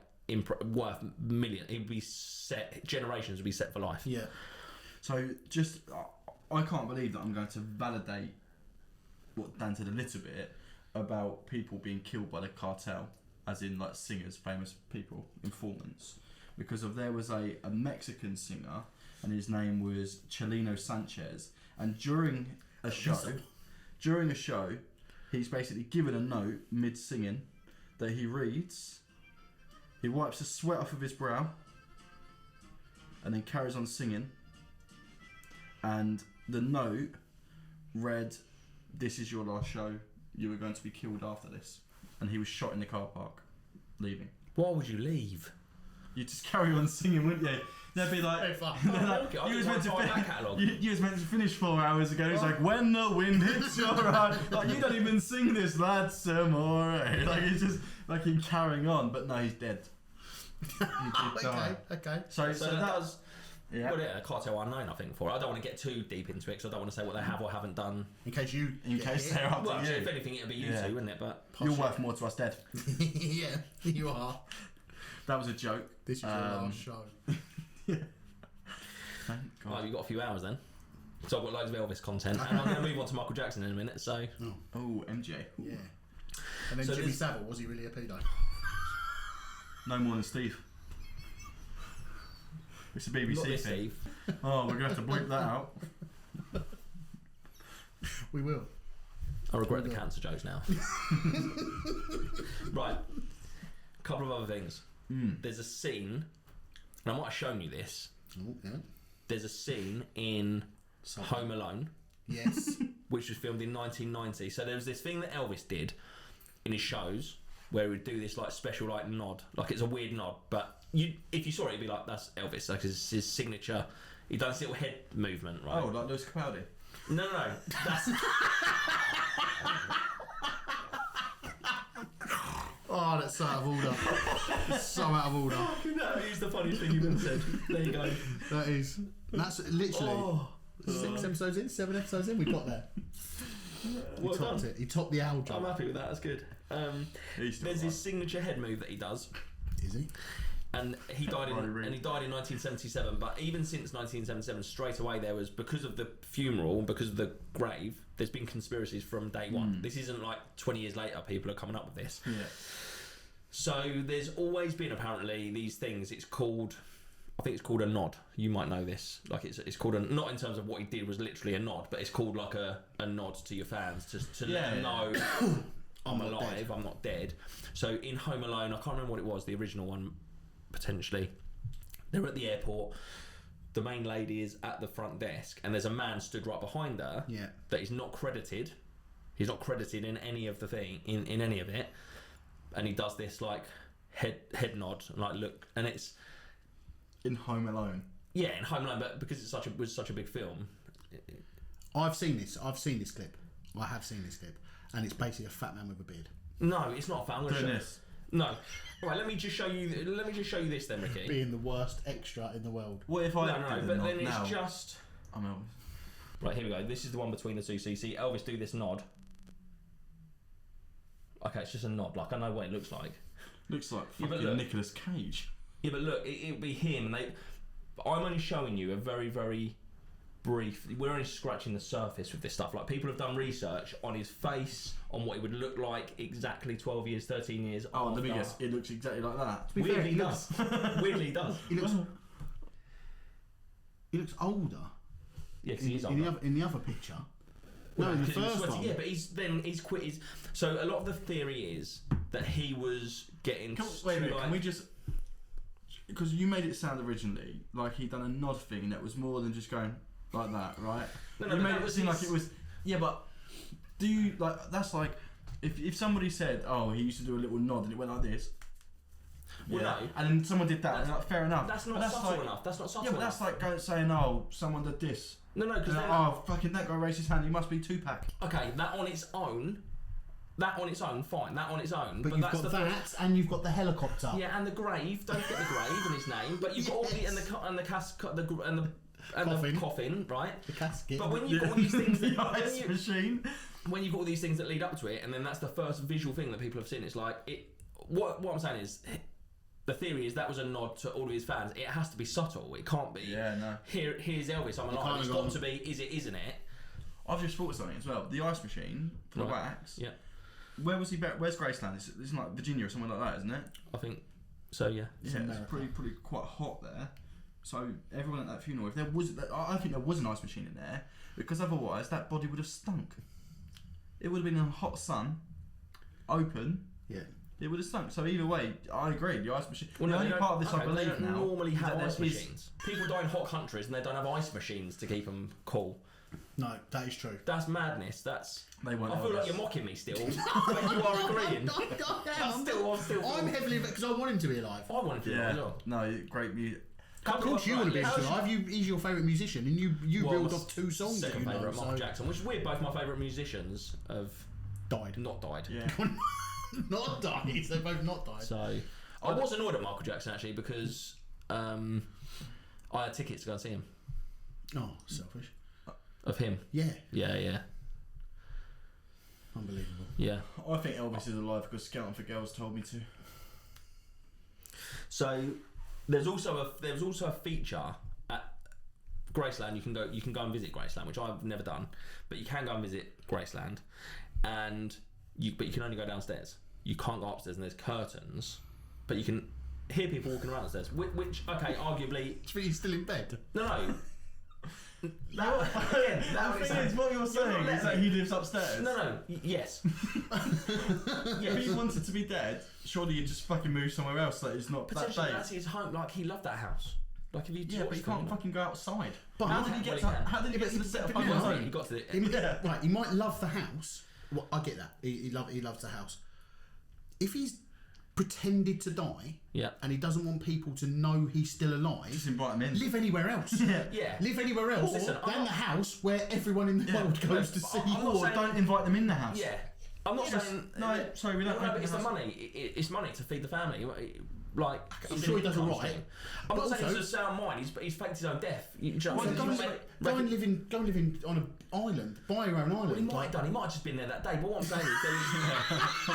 worth millions. He'd be set. Generations would be set for life. Yeah. So I can't believe that I'm going to validate what Dan said a little bit, about people being killed by the cartel, as in like singers, famous people, informants, because there was a Mexican singer, and his name was Chelino Sanchez, and during a show, he's basically given a note mid singing that he reads. He wipes the sweat off of his brow, and then carries on singing. And the note read, "This is your last show. You were going to be killed after this." And he was shot in the car park, leaving. Why would you leave? You just carry on singing, wouldn't you? They'd be like, you was meant to finish 4 hours ago. He's like, when the wind hits your eye. Like, you don't even sing this, that's amore. Like, he's just fucking carrying on. But no, he's dead. He did die. Okay. So that does... Yeah. Well, yeah, cartel unknown, I think, for it. I don't want to get too deep into it because I don't want to say what they have or haven't done. In case they're up to well, you. if anything, it'd be you two, wouldn't it? But you're worth more to us dead. Yeah, you are. That was a joke. This is your last show. Yeah. Thank God. Well, you've got a few hours then. So I've got loads of Elvis content. And I'm going to move on to Michael Jackson in a minute, so... Oh, MJ. Yeah. And then Jimmy Savile, was he really a pedo? No more than Steve. It's a BBC Not this thing. Steve. Oh, we're going to have to bleep that out. We will. I regret the cancer jokes now. Right. A couple of other things. There's a scene, and I might have shown you this. Oh, yeah. There's a scene in Home Alone. Yes. Which was filmed in 1990. So there was this thing that Elvis did in his shows where he would do this like special like nod. Like it's a weird nod, but if you saw it, you'd be like, that's Elvis. Like it's his signature. He does this little head movement, right? Oh, like Lewis Capaldi? No. That's... Oh, that's so out of order. It's so out of order. That is the funniest thing you've ever said. There you go. That's literally 7 episodes in, we got there. Well He topped done. it. He topped the owl job. I'm happy with that. That's good. There's this signature head move that he does. Is he? And he died in 1977. But even since 1977, straight away there was, because of the funeral, because of the grave, there's been conspiracies from day one. This isn't like 20 years later people are coming up with this. Yeah. So there's always been apparently these things. I think it's called a nod. You might know this. Like it's called not in terms of what he did was literally a nod, but it's called like a nod to your fans to let them know I'm alive, I'm not dead. So in Home Alone, I can't remember what it was, the original one potentially. They're at the airport. The main lady is at the front desk, and there's a man stood right behind her. Yeah. That is not credited. He's not credited in any of the thing in any of it, and he does this like head nod, like look, and it's. In Home Alone. Yeah, in Home Alone, but because it was such a big film. I've seen this clip. I have seen this clip, and it's basically a fat man with a beard. No, it's not. I'm going to show Goodness. No. All right, let me just show you this then, Ricky. Being the worst extra in the world. What if I No, but then it's just. I'm Elvis. Right, here we go. This is the one between the two. So you see Elvis do this nod. Okay, it's just a nod. Like I know what it looks like. Looks like Yeah, but fucking look. Nicolas Cage. Yeah, but look, it'll be him, and I'm only showing you a very, very brief. We're only scratching the surface with this stuff. Like people have done research on his face, on what he would look like exactly 12 years, 13 years. Oh, after. let me guess. It looks exactly like that. Weirdly, he does. Weirdly, he does. He looks older. Yeah, because he's older. In the other picture. No, in the Because he was first sweaty. one. Yeah, but he's quit. So a lot of the theory is that he was getting. Wait a minute, can we just... Because you made it sound originally like he'd done a nod thing that was more than just going like that, right? No, you made that it was seem like it was... Yeah, but do you... like that's like... If somebody said, oh, he used to do a little nod and it went like this... Well, yeah. no. And then someone did that, and like, fair enough. That's not subtle enough. That's not subtle Yeah, but enough. that's like saying, oh, someone did this. No, because Like, oh, fucking that guy raised his hand, he must be Tupac. okay, that on its own, fine. That on its own, But you've that's got the that, and you've got the helicopter. Yeah, and the grave. Don't forget the grave and his name. But you've got all the Coffin. coffin, right? The casket. But when you've got all these things, The ice machine. when you've got all these things that lead up to it, and then that's the first visual thing that people have seen. It's like it. What I'm saying is, the theory is that was a nod to all of his fans. It has to be subtle. It can't be. Yeah, no. Here's Elvis. I'm alive. It's got to be. Is it? Isn't it? I've just thought of something as well. The ice machine for the wax. Yeah. Where was he? Where's Graceland? It's like Virginia or somewhere like that, isn't it? I think so. Yeah. Yeah, it's pretty quite hot there. So everyone at that funeral, if there was, I think there was an ice machine in there, because otherwise that body would have stunk. It would have been in the hot sun, open. Yeah. It would have stunk. So either way, I agree. The ice machine. Well, the only part of this I they believe don't now normally is have that ice there is- machines. People die in hot countries and they don't have ice machines to keep them cool. No, that is true. That's madness. That's. They won't I feel Elvis. like you're mocking me still, but you are agreeing. I'm heavily because I want him to be alive. I want to be Yeah. as well. No, great music. Of course, you want to be alive. He's your favourite musician, and you Well, reeled off 2 songs that Second you know. favourite, Michael So Jackson, which is weird. Both my favourite musicians have died. not died. Yeah. Not died. They both not died. So I was annoyed at Michael Jackson actually because I had tickets to go and see him. Oh, selfish. Of him. Yeah, Yeah. unbelievable. Yeah. I think Elvis is alive because Scouting for Girls told me to. So there's also a feature at Graceland. You can go and visit Graceland, which I've never done, but you can go and visit Graceland, but you can only go downstairs. You can't go upstairs, and there's curtains, but you can hear people walking around upstairs. Which okay, arguably, He's still in bed. no. The thing is, what you're saying is that he lives upstairs. No, yes. If he wanted to be dead, surely you'd just fucking move somewhere else that is not that Potentially big. that's his home. Like he loved that house. Like if you Yeah, but you can't fucking go outside. But How did he get to the set up on his He own? got to the Right, he might love the house. Well, I get that. He loves the house. If he's pretended to die, yeah. and he doesn't want people to know he's still alive, Just invite him in. live anywhere else. Yeah. Live anywhere else Listen, than the house where everyone in the world goes to see. I'm not Or saying- don't invite them in the house. Yeah. I'm not saying no, sorry, we don't. No, open but it's the house. money. It's money to feed the family. Like I'm sure he does income alright. stream. I'm But not saying also- he's a sound mind. He's faked his own death. You know Well, what I mean? go and live in on an island. Buy your own island. Well, he might have done. He might have just been there that day. But what I'm saying is,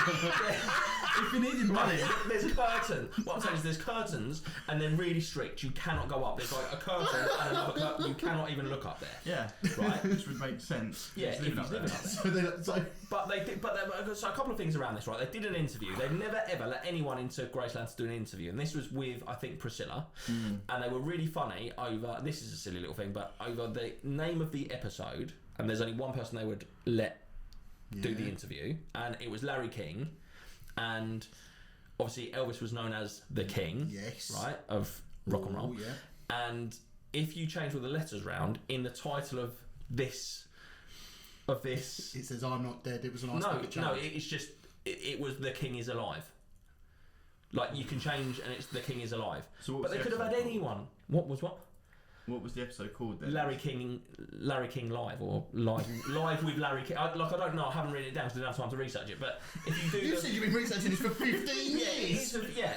If you needed money, there's curtains. What I'm saying is, there's curtains, and they're really strict. You cannot go up. There's like a curtain and another curtain. You cannot even look up there. yeah, Right. which would make sense. Yeah, if he's living up there. So But they did. So a couple of things around this, right? They did an interview. They've never ever let anyone into Graceland to do an interview, and this was with I think Priscilla, and they were really funny over. This is a silly little thing, but over the name of the episode, and there's only one person they would let do the interview, and it was Larry King, and obviously Elvis was known as the King, Yes. right, of rock and roll, yeah. and if you change all the letters round in the title of this. It says I'm not dead. It was an ice No, bucket no, challenge. it's just it was the King is alive. Like you can change and it's the King is alive. So what but was they the could have had episode anyone. What was what? What was the episode called then? Larry King Live or live with Larry King. I don't know. I haven't written it down because I didn't have time to research it. But if you do, You said you've been researching this for 15 years. yeah.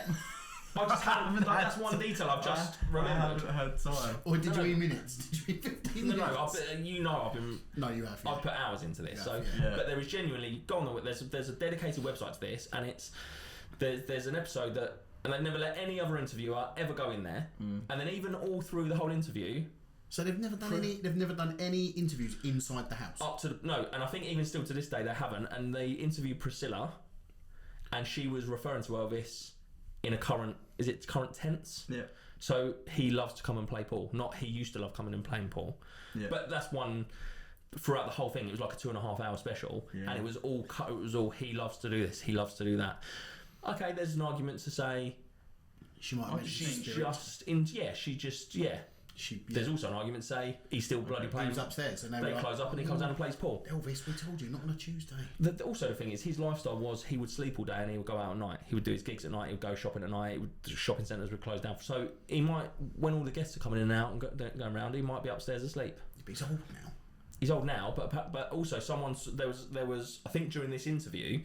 I just haven't. Like, that's one detail I've just remembered. I haven't had time. Or did you mean minutes? Did you mean 15 No, minutes? I've been. No, you have. I've put hours into this, Yeah, yeah. but there is genuinely there's a dedicated website to this, and there's an episode that, and they've never let any other interviewer ever go in there, and then even all through the whole interview, So they've never done any. They've never done any interviews inside the house. up to no, and I think even still to this day they haven't, and they interviewed Priscilla, and she was referring to Elvis in a current tense. Yeah. So he loves to come and play pool, not he used to love coming and playing pool. Yeah. But that's one throughout the whole thing. It was like a 2.5 hour special, Yeah. and it was all cut. It was all he loves to do this, he loves to do that. Okay, there's an argument to say She might have mentioned she's spirit. There's also an argument to say he's still bloody He playing. was upstairs, and they They were like, close up and he comes down and plays pool. Elvis, we told you, not on a Tuesday. Also, the thing is, his lifestyle was he would sleep all day and he would go out at night. He would do his gigs at night. He would go shopping at night. Shopping centres would close down. So he might, when all the guests are coming in and out and going around, he might be upstairs asleep. But he's old now. He's old now, but also there was I think during this interview,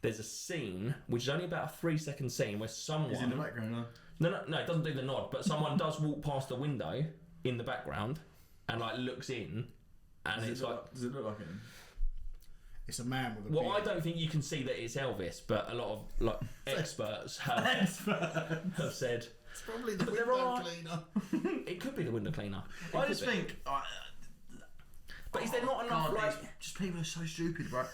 there's a scene which is only about a 3-second scene where someone Is in the background. no, it doesn't do the nod, but someone does walk past the window in the background and like looks in, and Does it's it like. look, does it look like him? It's a man with a Well, beard. I don't think you can see that it's Elvis, but a lot of like experts have said It's probably the But there window are- cleaner. it could be the window cleaner. It I could just be. think. But is there not enough? God, Like, just people are so stupid, right?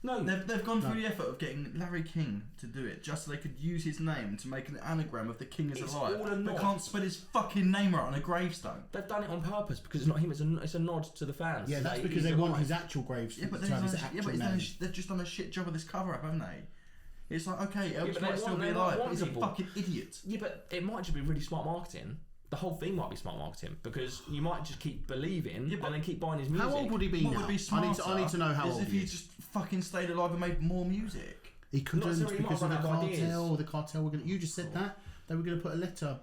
No, They've gone through the effort of getting Larry King to do it just so they could use his name to make an anagram of the king is It's alive. all a They nod. can't spell his fucking name right on a gravestone. they've done it on purpose because it's not him. It's a nod to the fans. Yeah, to that's say because he's they want alive. his actual graves Yeah, but to they've, have his done a, yeah, actual but name. they've just done a shit job of this cover up, haven't they? It's like, okay, Elvis but they might still want- be they're alive, not but he's a wantable. fucking idiot. Yeah, but it might just be really smart marketing. The whole thing might be smart marketing because you might just keep believing Yeah, but and then keep buying his music. How old would he be What now? would be I smarter need to know how is old if he he is. just fucking stayed alive and made more music. He couldn't necessarily, he might because of the have run out of ideas. cartel. The cartel were going. You just said that they were going to put a letter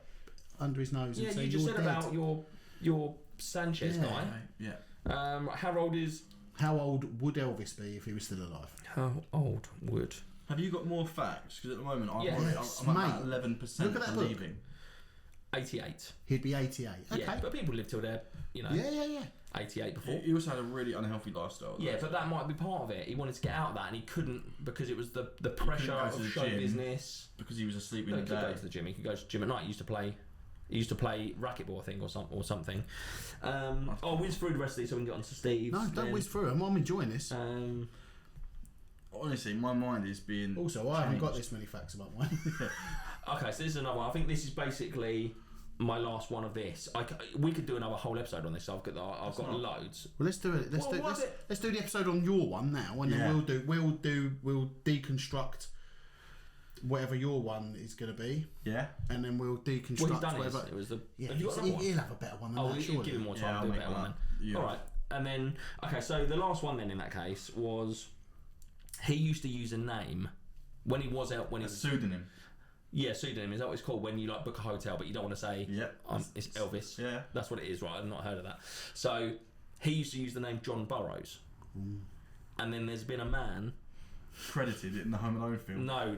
under his nose Yeah, and say you just you're said dead. about your Sanchez Yeah. guy. Yeah. How old is? How old would Elvis be if he was still alive? How old would? Have you got more facts? Because at the moment I'm, Yeah. already, Yes, I'm at mate. 11% Look at that book. believing. 88. He'd be 88. Okay. Yeah, but people live till they're, Yeah. 88 before. He also had a really unhealthy lifestyle. Yeah, though. but that might be part of it. He wanted to get out of that, and he couldn't because it was the pressure go to of the show gym. business. Because he was asleep No, in he the could go day. to the gym. He could go to the gym at night. He used to play racquetball, I think, or something. I'll whiz through the rest of these so we can get on to Steve. No, don't whiz through them. I'm enjoying this. Honestly, my mind is being. Also, I haven't got changed. this many facts about mine. Okay, so this is another one. I think this is basically my last one of this. We could do another whole episode on this. So I've got loads. Well, let's do it. Let's do the episode on your one now, and then we'll deconstruct whatever your one is going to be, Yeah. and then we'll deconstruct What he's done whatever. is it was the. Yeah, have you got another one? he'll have a better one than Oh, that. we'll Surely. give him more Yeah, time I'll to do a make better one one then. up. Yeah. All right, and then okay. So the last one then in that case was he used to use a name when he was out when he A was pseudonym. yeah pseudonym. Is that what it's called when you like book a hotel but you don't want to say Yeah. it's Elvis. Yeah. That's what it is, right? I've not heard of that. So he used to use the name John Burroughs, and then there's been a man. Credited in the Home Alone film. No.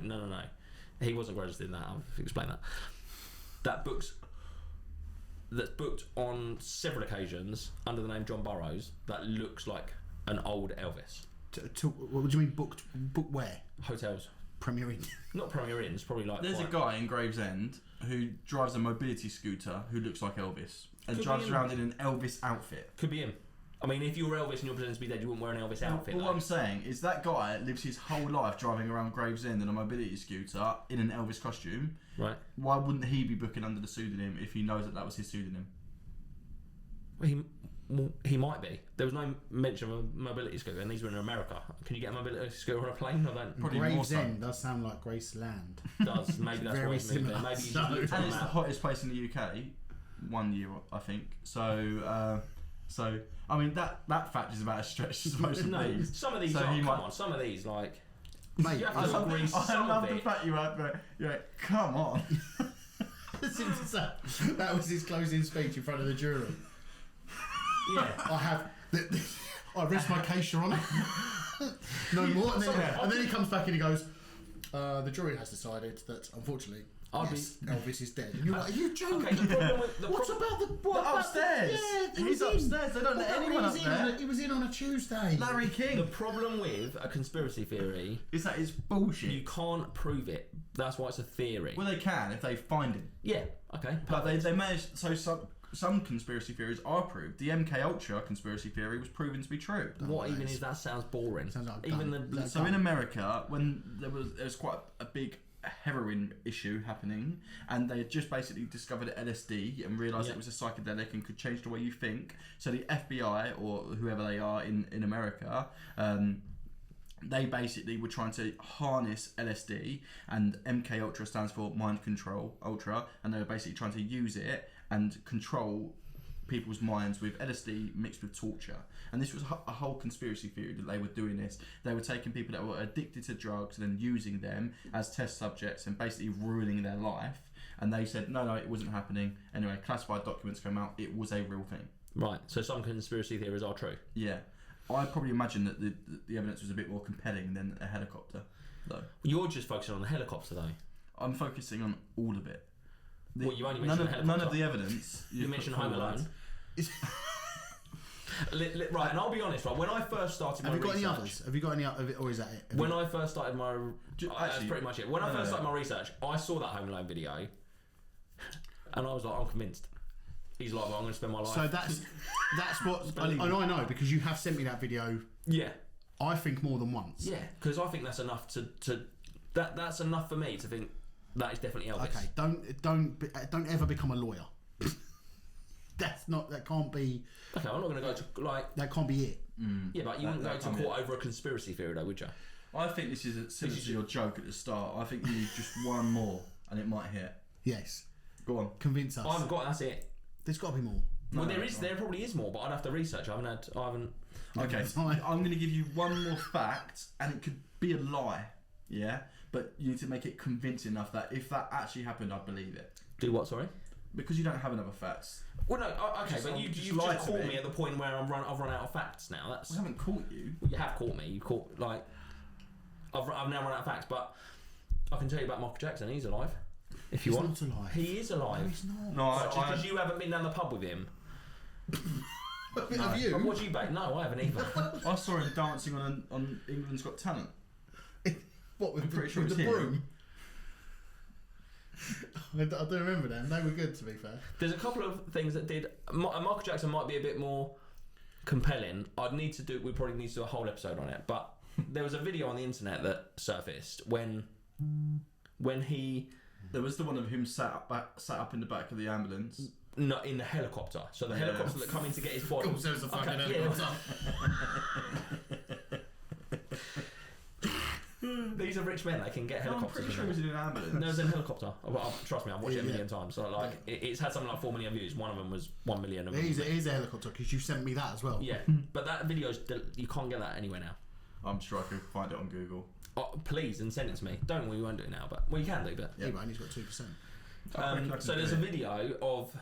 He wasn't registered in that. I'll explain that. That's booked on several occasions under the name John Burroughs. That looks like an old Elvis. What do you mean booked? Book where? Hotels, Premier Inn. not Premier Inns, probably like. There's a quite- guy in Gravesend who drives a mobility scooter who looks like Elvis and Could drives be him. around in an Elvis outfit. Could be him. I mean, if you were Elvis and you're pretending to be dead, you wouldn't wear an Elvis outfit. But though. what I'm saying is that guy lives his whole life driving around Gravesend in a mobility scooter in an Elvis costume. Right. Why wouldn't he be booking under the pseudonym if he knows that was his pseudonym? Well, he might be. There was no mention of a mobility scooter, and these were in America. Can you get a mobility scooter on a plane? I don't. Probably more so. Gravesend does sound like Graceland. Does maybe that's why Very he's moved there. similar. Maybe he's So- just looked for And a it's the map. hottest place in the UK, 1 year I think. So I mean that fact is about as stretched as most of No, these. some of these So are. he Come might- on, some of these like. Mate, You have I to love, agree I some love of the it. fact you're like, come on. that was his closing speech in front of the jury. Yeah. I rest my case, Your Honour. No more. And then he comes back and he goes, the jury has decided that, unfortunately, Elvis is dead. And you're like, are you joking? Okay, the problem with What about the upstairs? Yeah, He's upstairs. They don't let anyone up there. He was in on a Tuesday. Larry King. The problem with a conspiracy theory, Is that it's bullshit. you can't prove it. That's why it's a theory. Well, they can if they find him. Yeah. Okay. But they managed. So some conspiracy theories are proved. The MK Ultra conspiracy theory was proven to be true. What even is that? Sounds boring. Sounds like a even gun. the So in America, when there was quite a big heroin issue happening, and they had just basically discovered LSD and realised it was a psychedelic and could change the way you think. So the FBI or whoever they are in America, they basically were trying to harness LSD, and MK Ultra stands for Mind Control Ultra, and they were basically trying to use it and control people's minds with LSD mixed with torture. And this was a whole conspiracy theory that they were doing this. They were taking people that were addicted to drugs and then using them as test subjects and basically ruining their life. And they said, no, it wasn't happening. Anyway, classified documents came out. It was a real thing. right. So some conspiracy theories are true. Yeah. I probably imagine that the evidence was a bit more compelling than a helicopter, though. You're just focusing on the helicopter, though. I'm focusing on all of it. Well, you only none mentioned of, the none helicopter. of the evidence. You mentioned Home Alone. Right, and I'll be honest. Right, when I first started my Have you got research, any others? Have you got any others? Or is that it? when I first started my, that's actually, pretty much it. When I first started my research, I saw that Home Alone video, and I was like, I'm convinced. He's like, well, I'm going to spend my life. So that's what, and I know because you have sent me that video. Yeah. I think more than once. Yeah, because I think that's enough to that's enough for me to think that is definitely Elvis. Okay, don't ever become a lawyer. That can't be. Okay, I'm not going to go to That can't be it. Yeah, but you wouldn't go to court over a conspiracy theory, though, would you? I think this is similar to your joke at the start. I think you need just one more, and it might hit. Yes. Go on. Convince us. I haven't got. That's it. There's got to be more. Well, there probably is more, but I'd have to research. I haven't. Okay, I'm going to give you one more fact, and it could be a lie, yeah? But you need to make it convincing enough that if that actually happened, I'd believe it. Do what? Sorry. Because you don't have enough facts. Well, no. Okay, but you've just lied to caught me me at the point where I've run out of facts now. That's. I haven't caught you. Well, you have caught me. You caught I've now run out of facts, but I can tell you about Michael Jackson. He's alive. If you want. He's not alive. He is alive. No, he's not. No, Just because you haven't been down the pub with him. Have you? What do you bet? No, I haven't either. I saw him dancing on England's Got Talent. What, with I'm pretty sure the it's him. broom? I do remember them. They were good, to be fair. There's a couple of things that did. Michael Jackson might be a bit more compelling. We probably need to do a whole episode on it. But there was a video on the internet that surfaced when he. There was the one of him sat up in the back of the ambulance. Not in the helicopter. So the helicopter that come in to get his body. Of course, there was a fucking Okay, helicopter. These are rich men. They can get No, I'm helicopters. pretty sure it was in an ambulance. No, it's in a helicopter. Trust me, I've watched it a million Yeah. times. So it's had something like 4 million views. One of them was 1 million. It is a helicopter, because you sent me that as well. Yeah, but that video's you can't get that anywhere now. I'm sure I could find it on Google. Oh, please, and send it to me. Don't we won't do it now, but well, you can do, but Yeah, but only got 2%. so there's a video of,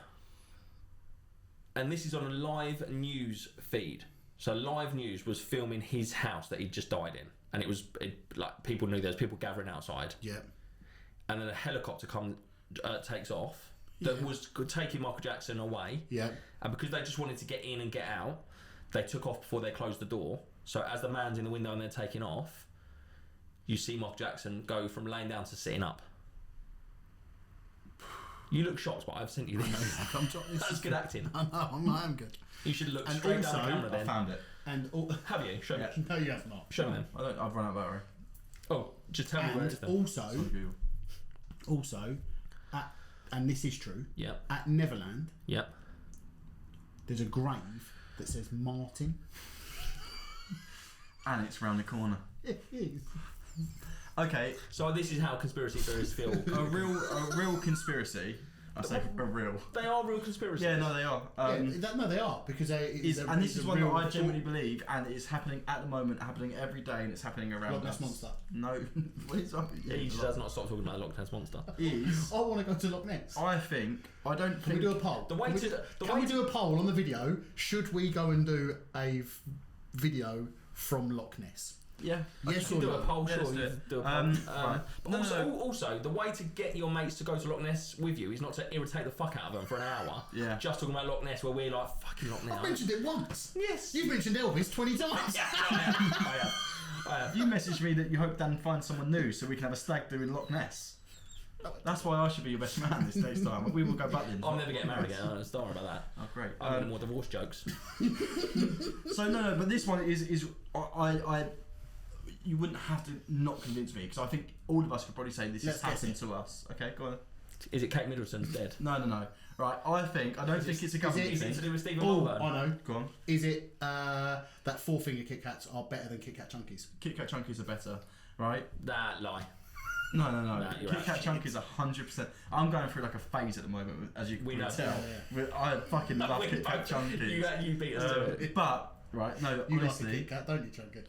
and this is on a live news feed. So live news was filming his house that he'd just died in, and like people knew there was people gathering outside. Yeah. And then a helicopter takes off that was taking Michael Jackson away. Yeah. And because they just wanted to get in and get out, they took off before they closed the door. So as the man's in the window and they're taking off, you see Michael Jackson go from laying down to sitting up. You look shocked, but I've sent you this. That's good acting. I know, I am good. You should look And straight down the also, camera I then. found it. And Have you? Show me. no, you have not. Show me then. I've run out of battery. Oh, just tell me where it is And then. also, It's on Google. and this is true, Yep. at Neverland, Yep. there's a grave that says Martin. And it's round the corner. It is. Okay, So this is how conspiracy theorists feel. a real conspiracy. I say a real. They are real conspiracies. Yeah, no, they are. No, they are, because This is one that I genuinely believe, and it's happening at the moment, happening every day, and it's happening around Loch Ness us. Monster. No, what is up? He just does not stop talking about the Loch Ness Monster. Is I want to go to Loch Ness. I don't Can we think. do a poll? Can we do a poll on the video? Should we go and do a video from Loch Ness? Yeah. Yes You or do a no? poll, Yeah, sure. let's do You it. do a poll. Right. But No, also, the way to get your mates to go to Loch Ness with you is not to irritate the fuck out of them for an hour. Yeah. Just talking about Loch Ness, where we're like fucking Loch I Ness. mentioned it once. Yes. You've mentioned Elvis 20 times. I have. You messaged me that you hope Dan finds someone new so we can have a stag do in Loch Ness. That's why I should be your best man this day's time. We will go back then. I'll never get married again. Don't worry about that. Oh, great. I'm getting more divorce jokes. So no, but this one is I you wouldn't have to not convince me, because I think all of us could probably say this Let's has guess happened it. to us. Okay, go on. Is it Kate Middleton's dead? No. Right, I don't think it's a government Is it thing. to do with Stephen Oh, Mulvern? I know. Go on. Is it that four-finger Kit Kats are better than Kit Kat Chunkies? Kit Kat Chunkies are better, right? That lie. No. Nah, you're Kit Kat right. Chunkies 100%. I'm going through like a phase at the moment, as you We can know. tell. Yeah. I fucking love We Kit Kat both- Chunkies. You beat us to it. But right, no, You like a honestly, Kit Kat, don't you, Chunky?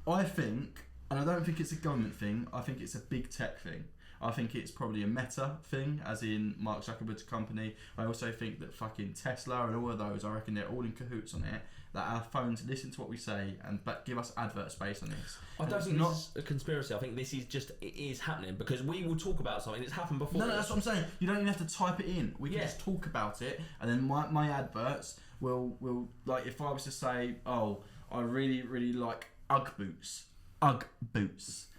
I think, and I don't think it's a government thing, I think it's a big tech thing. I think it's probably a Meta thing, as in Mark Zuckerberg's company. I also think that fucking Tesla and all of those, I reckon they're all in cahoots on it, that our phones listen to what we say and give us adverts based on this. I And don't it's think this is a conspiracy. I think this is just, it is happening because we will talk about something that's happened before. No, that's what I'm saying. You don't even have to type it in. We can Yeah. just talk about it, and then my adverts will like, if I was to say, oh, I really, really like Ugg boots.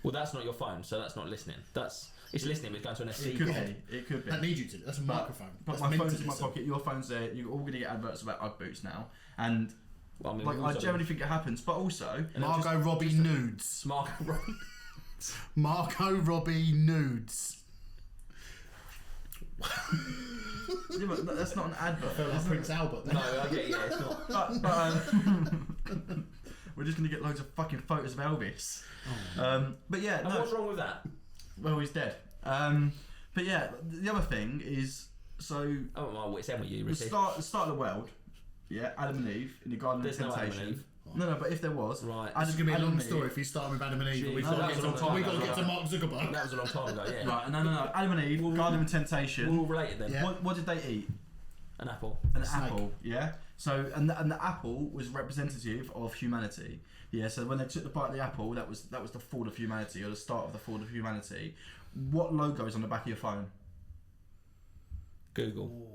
Well, that's not your phone, so that's not listening. It's listening, but it's going to an SD It could card. be. It could be. That needs you to. That's a microphone. But That's my meant phone's to in my listen. pocket, your phone's there, you're all going to get adverts about Ugg boots now. And Well, I mean, Like, I generally think it happens, but also... Margot Robbie nudes. Margot Robbie. Margot Robbie nudes. Yeah, but that's not an advert. I feel like Prince Albert then. No, I get it's not. But we're just going to get loads of fucking photos of Elvis. But yeah, And no. what's wrong with that? Well, he's dead. But yeah, the other thing is, so... Oh, my wits end with you, the Ricky. start of the world, yeah, Adam and Eve in the Garden There's of no Temptation. Adam and Eve. No, but if there was... Right. This is going to be a Adam long and Eve- story if you start with Adam and Eve. Jeez, We've no, got that to was get a long time we've got to ago. get to Mark Zuckerberg. That was a long time ago, yeah. Right, no. Adam and Eve, Garden of Temptation. We're all related then. Yeah. What did they eat? An apple. An Snake. apple, yeah. So and the apple was representative of humanity, yeah. So when they took the bite of the apple, that was the fall of humanity, or the start of the fall of humanity. What logo is on the back of your phone? Google.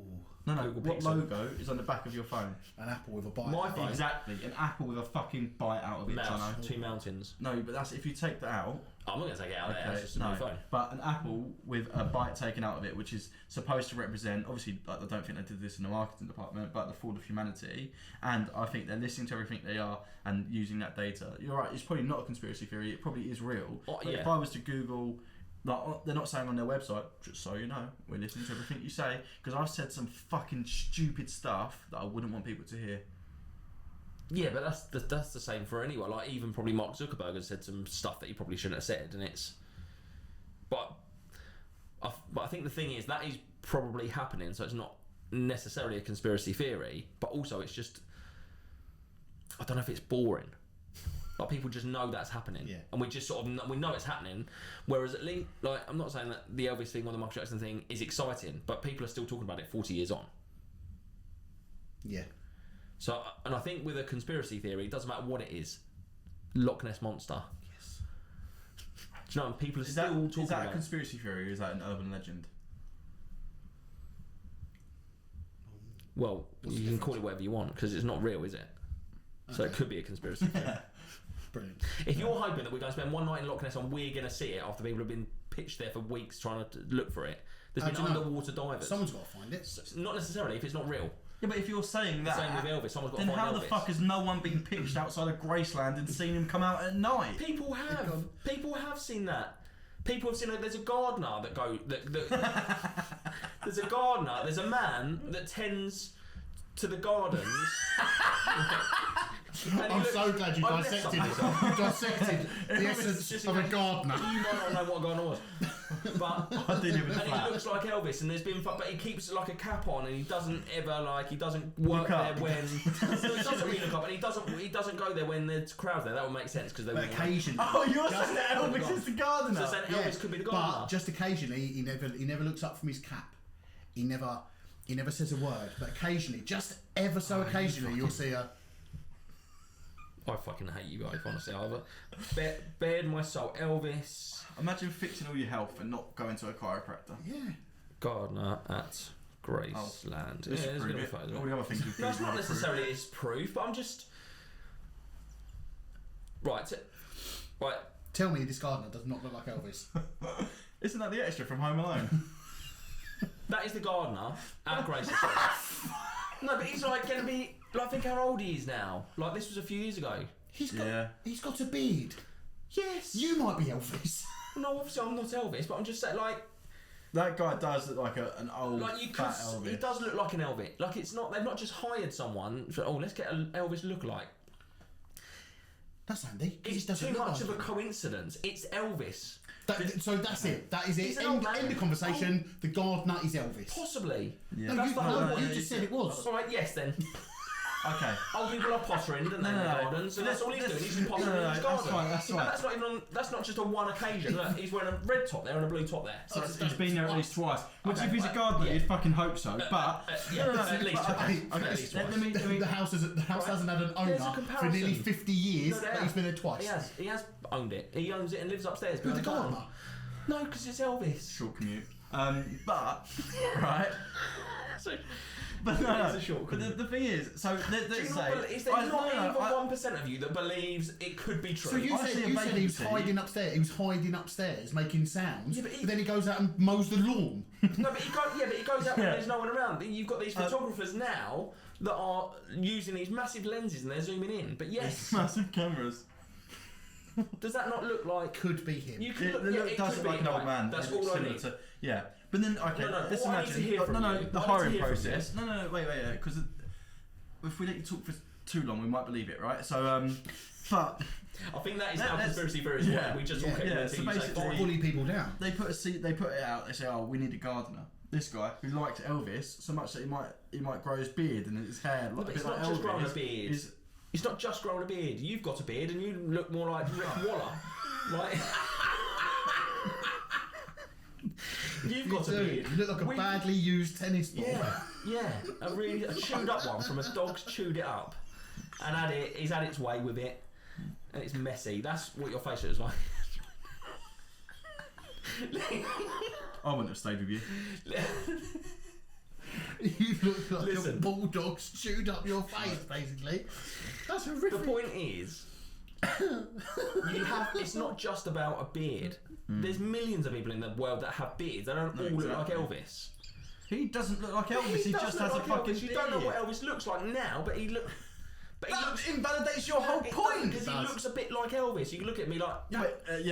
No. Google What Pixel. logo is on the back of your phone? An apple with a bite. My phone. Exactly, an apple with a fucking bite out of it. Mouse. Jono. 2 mountains. No, but that's if you take that out. I'm not going to take it out there. Okay, It's just a new phone. but an apple with a bite taken out of it, which is supposed to represent, obviously, I don't think they did this in the marketing department, but the fall of humanity. And I think they're listening to everything they are and using that data. You're right, it's probably not a conspiracy theory, it probably is real. Oh, But yeah. if I was to Google, like, they're not saying on their website, just so you know, we're listening to everything you say, because I've said some fucking stupid stuff that I wouldn't want people to hear. Yeah, but that's the same for anyone. Like, even probably Mark Zuckerberg has said some stuff that he probably shouldn't have said, and it's... But I think the thing is, that is probably happening, so it's not necessarily a conspiracy theory, but also it's just... I don't know if it's boring. Like, people just know that's happening, Yeah. and we just sort of we know it's happening. Whereas at least, like, I'm not saying that the Elvis thing or the Michael Jackson thing is exciting, but people are still talking about it 40 years on. Yeah. So, and I think with a conspiracy theory, it doesn't matter what it is. Loch Ness Monster. Yes. Do you know, and people are Is still that talking a about it. conspiracy theory or is that an urban legend? Well, What's you the can call it whatever you want, because it's not real, is it? So it Okay. could be a conspiracy theory. Brilliant. If you're hoping that we're going to spend one night in Loch Ness and we're going to see it after people have been pitched there for weeks trying to look for it, there's been do you know? underwater divers. Someone's got to find it. Not necessarily if it's not real. Yeah, but if you're saying The same with Elvis. Someone's got then to find how Elvis. the fuck has no one been pitched outside of Graceland and seen him come out at night? People have. People have seen that. People have seen it. There's a gardener that there's a gardener. There's a man that tends to the gardens. I'm so glad you I've left dissected it. something. You dissected the Just essence in of a case gardener. You might not know what a gardener was, but I didn't even and he flat. looks like Elvis, and there's been, but he keeps like a cap on, and he doesn't ever he doesn't work Look there up. when he doesn't really look up, and he doesn't go there when there's crowds there. That would make sense because they But would. occasionally. Oh, you're Just- saying that Elvis is the gardener? So saying Elvis could be the gardener. But just occasionally, he never looks up from his cap. He never says a word. But occasionally, just ever so occasionally, you'll see a. I fucking hate you guys, honestly. I've bared my soul. Elvis Imagine fixing all your health and not going to a chiropractor. Yeah. Gardener at Graceland. This Yeah, should there's prove gonna be it. photos. All the other things you've No, it's not really necessarily it's proof, but I'm just right. Tell me this gardener does not look like Elvis. proved. Isn't that the extra from Home Alone? That is the gardener at Graceland. No, but he's like going to be. Like, think how old he is now. Like, this was a few years ago. He's got Yeah. he's got a beard. Yes. You might be Elvis. No, obviously I'm not Elvis, but I'm just saying, like That guy does look like an old you could. fat Elvis. He does look like an Elvis. Like, it's not. They've not just hired someone. For, let's get an Elvis lookalike. That's handy. He It's just doesn't too look much like of a him. coincidence. It's Elvis. So that's it. That is He's it. an old End man. the conversation. The gardener is Elvis. Possibly. Yeah. No, That's you, the whole no, point. you just said it was. All right. Yes, then. Okay. Old people are pottering, don't they, in the gardens? And that's all he's doing. He's been pottering in his garden. That's right. And that's not even on. That's not just on one occasion. Look, he's wearing a red top there and a blue top there. So he's been there at least twice. Which, Okay, if he's a well, gardener, yeah. you'd fucking hope so. But Yeah, at least but- twice. okay, At least let twice. me. The house hasn't had an There's a owner for comparison. nearly 50 years, No, they but have. he's been there twice. He has owned it. He owns it and lives upstairs. Who's the behind gardener? No, because it's Elvis. Short commute. But right. But no, It's a short but the thing is, so let's say, is there not even 1% of you that believes it could be true? So you I see said a he was vacancy. hiding upstairs. He was hiding upstairs making sounds. Yeah, but then he goes out and mows the lawn. No, but he goes out when there's no one around. You've got these photographers now that are using these massive lenses and they're zooming in. But yes, massive cameras. does that not look like? Could be him. You could It look, it does could look like be, an old right, man. That's It looks all I similar need. to- yeah, but then okay, No, let's all I need to imagine. hear from you- The all I need hiring to hear from process. No, wait, because if we let you talk for too long, we might believe it, right? So, but I think that is Let's- how conspiracy theories yeah, work. We just yeah, all keep yeah, it so until you say basically- fine. Bully people down. they put it out. They say, "Oh, we need a gardener." This guy who likes Elvis so much that he might grow his beard and his hair like But a it's bit like not just growing a Elvis. beard. It's not just growing a beard. You've got a beard and you look more like Rick Waller. Like, you've got a beard. You look like a We- badly used tennis ball. Yeah, a chewed up one from a dog's chewed it up and he's had its way with it and it's messy. That's what your face looks like. I wouldn't have stayed with you. You look like Listen. a bulldog's chewed up your face, basically. That's The horrific. point is, it's not just about a beard. There's millions of people in the world that have beards. They don't all look like exactly. Elvis. He doesn't look like Elvis. He does just look has like a fucking Elvis. beard. You don't know what Elvis looks like now, but he looks. But he That looks. invalidates your whole point. Because he does. looks a bit like Elvis. You can look at me like. Yeah,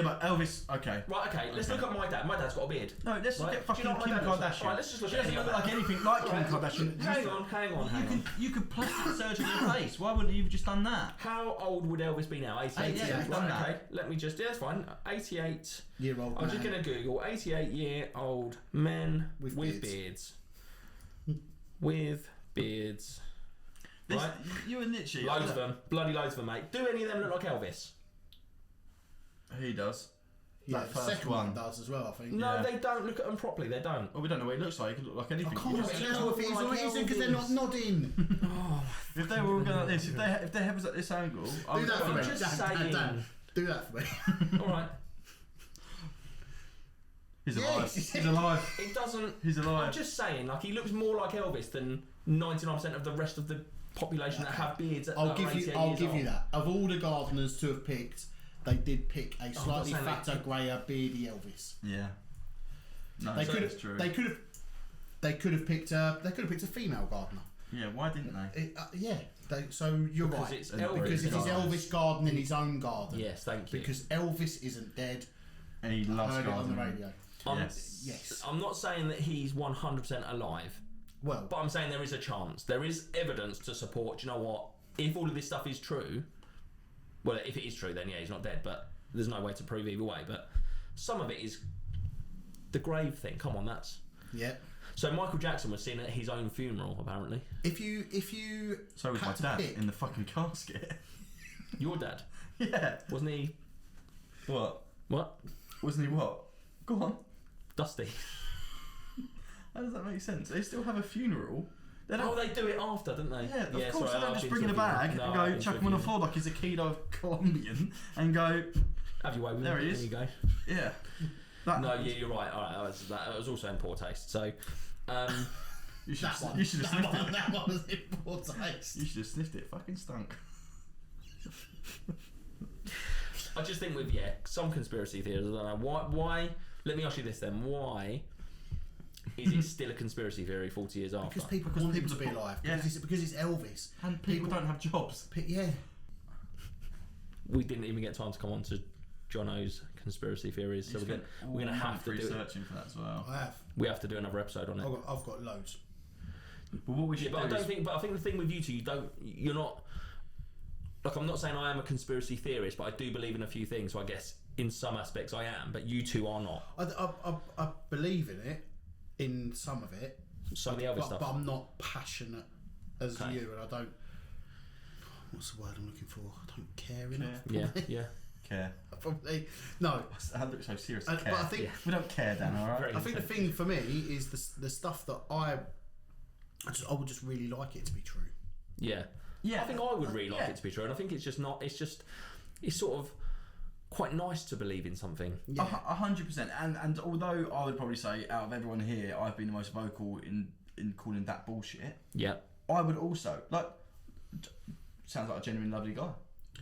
but Elvis. Okay. Right, okay, let's look at my dad. My dad's got a beard. No, let's look Right. at fucking Do you know what Kim my dad looks like? Kardashian. Right, let's just look She at doesn't any look of like that. anything like Kim Right. Kardashian. Hang on. You could plastic surgery your face. Why wouldn't you have just done that? How old would Elvis be now? 88. Yeah, Right, done that. okay, let me just. Yeah, that's fine. 88. Year-old I'm just man. going to Google 88-year-old men With beards. With beards. This, Right. You and literally. Loads of them. Bloody loads of them, mate. Do any of them look like Elvis? He does. Yeah, that the first second one. one does as well, I think. No, Yeah. they don't look at them properly. They don't. Well, we don't know what he looks like. He could look like anything. I can't Yeah, but he tell looks if he's like right because they're not Elvis. nodding. If they were all going like this, if their head was at this angle, I Do would that for go, me. just Dan, saying. Dan, do that for me. All right. He's Yeah, alive. he's- He's alive. It doesn't. He's alive. I'm just saying, like, he looks more like Elvis than 99% of the rest of the population that have beards. I'll give you that. Of all the gardeners to have picked, they did pick a slightly saying fatter, greyer, beardy Elvis. Yeah. No, They could that's have. true. They could have picked a female gardener. Yeah, why didn't they? Yeah. So you're Because right. it's And Elvis. Because it is Gardens. Elvis gardening his own garden. Yes, thank you. Because Elvis isn't dead. And he I loves heard it on the gardening. radio. Yes. Yes. I'm not saying that he's 100% alive, Well, but I'm saying there is a chance. There is evidence to support. Do you know what? If all of this stuff is true, well, if it is true, then yeah, he's not dead. But there's no way to prove either way. But some of it is the grave thing. Come on, that's. yeah. So Michael Jackson was seen at his own funeral, apparently. If you So was my had to dad pick, in the fucking casket. Your dad, Yeah. wasn't he? What? What? Wasn't he what? Go on. Dusty. How does that make sense? They still have a funeral. They Oh, don't. they do it after, don't they? Yeah, of course. sorry, They don't I've just been bring in a to a bag funeral. and No, I've go been chuck to him on the funeral. floor like he's a keto Colombian and go, Have you way with There him? he is. There you go. yeah. That, No, yeah, you're right. All right, that was also in poor taste. So, You should, that one, you should have sniffed it. that one was in poor taste. You should have sniffed it. It fucking stunk. I just think with some conspiracy theories, I don't know why. Let me ask you this then: why is it still a conspiracy theory 40 years after? Because people Because want him people to be are- alive. yeah. Because it's Elvis. And people don't have jobs. Yeah. We didn't even get time to come on to Jonno's conspiracy theories, so we're gonna have to do it. researching for that as well. I have. We have to do another episode on it. I've got loads. But what we Yeah, should but I do don't is think. But I think the thing with you two, you're not. Like, I'm not saying I am a conspiracy theorist, but I do believe in a few things. So I guess in some aspects I am, but you two are not. I believe in it, in some of it, Some of the other but, stuff. but I'm not passionate as Okay. you, and I don't. What's the word I'm looking for? I don't care enough. Yeah, yeah. care. Probably no. I look so serious. But Care. I think Yeah. We don't care, Dan. All right. Very I think the thing for me is the stuff that I would just really like it to be true. Yeah. Yeah. I think I would really like Yeah. it to be true, and I think it's just not. It's sort of quite nice to believe in something. 100%. And although I would probably say out of everyone here, I've been the most vocal in calling that bullshit. Yeah. I would also sounds like a genuine lovely guy.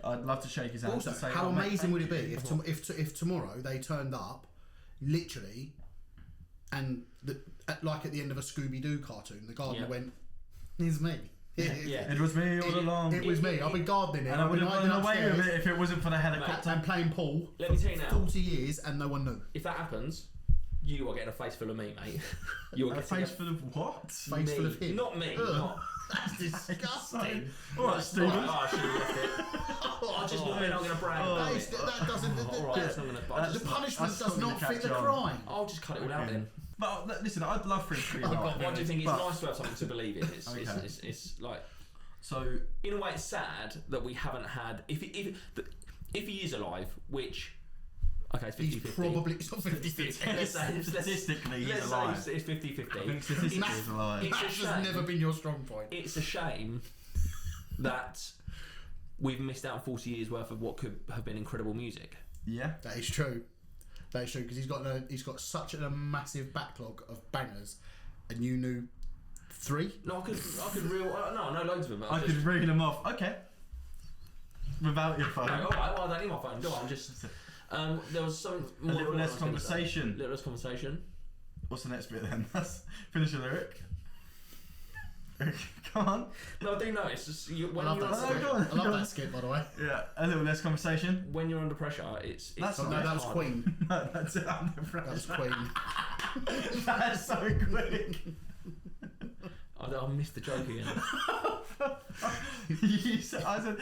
I'd love to shake his hand. Also, to say, how mate, amazing would it thank be you. if tomorrow they turned up, literally, and like at the end of a Scooby-Doo cartoon, the gardener went, "It's me." Yeah. It was me all along. It was me. I've been gardening here. And I I've would been have hiding run away upstairs with it if it wasn't for the helicopter. and playing pool. Let me tell you now. 40 years and no one knew. If that happens, you are getting a face full of me, mate. You are A getting face full of what? Face full of him. Not me. Ugh. Not. That's disgusting. Alright, Stephen. I should have left it. I just we're not going to brag about it. That doesn't. Alright, that's not gonna, The punishment that's does not not gonna fit the catch on. crime. I'll just cut it all out then. But listen, I'd love for him to be Oh, right. God, Why do you think it's But- nice to have something to believe in? Okay. It's like, So, in a way, it's sad that we haven't had. If he is alive, which okay, it's 50-50. He's probably it's not 50-50. Let's say statistically, he's let's alive. say it's 50-50. Statistically, he's alive. It's a That's shame. never been your strong point. It's a shame that we've missed out on 40 years worth of what could have been incredible music. Yeah. That is true. That is true because he's got such a massive backlog of bangers, and you knew 3. No, I could no, loads of them. I could read them off. Okay. Without your phone. No, all right, well, I don't need my phone. Go on, just. There was something more. little less conversation. Little less conversation. What's the next bit then? That's finish the lyric. Come on. No, I do know. It's just when I love you're that skit. go on, I love that skit, by the way. Yeah. A little less conversation. when you're under pressure, it's That's Oh, no, not that was hard. Queen. No, that's it. I'm the That was Queen. That's so quick. I missed the joke again. I said.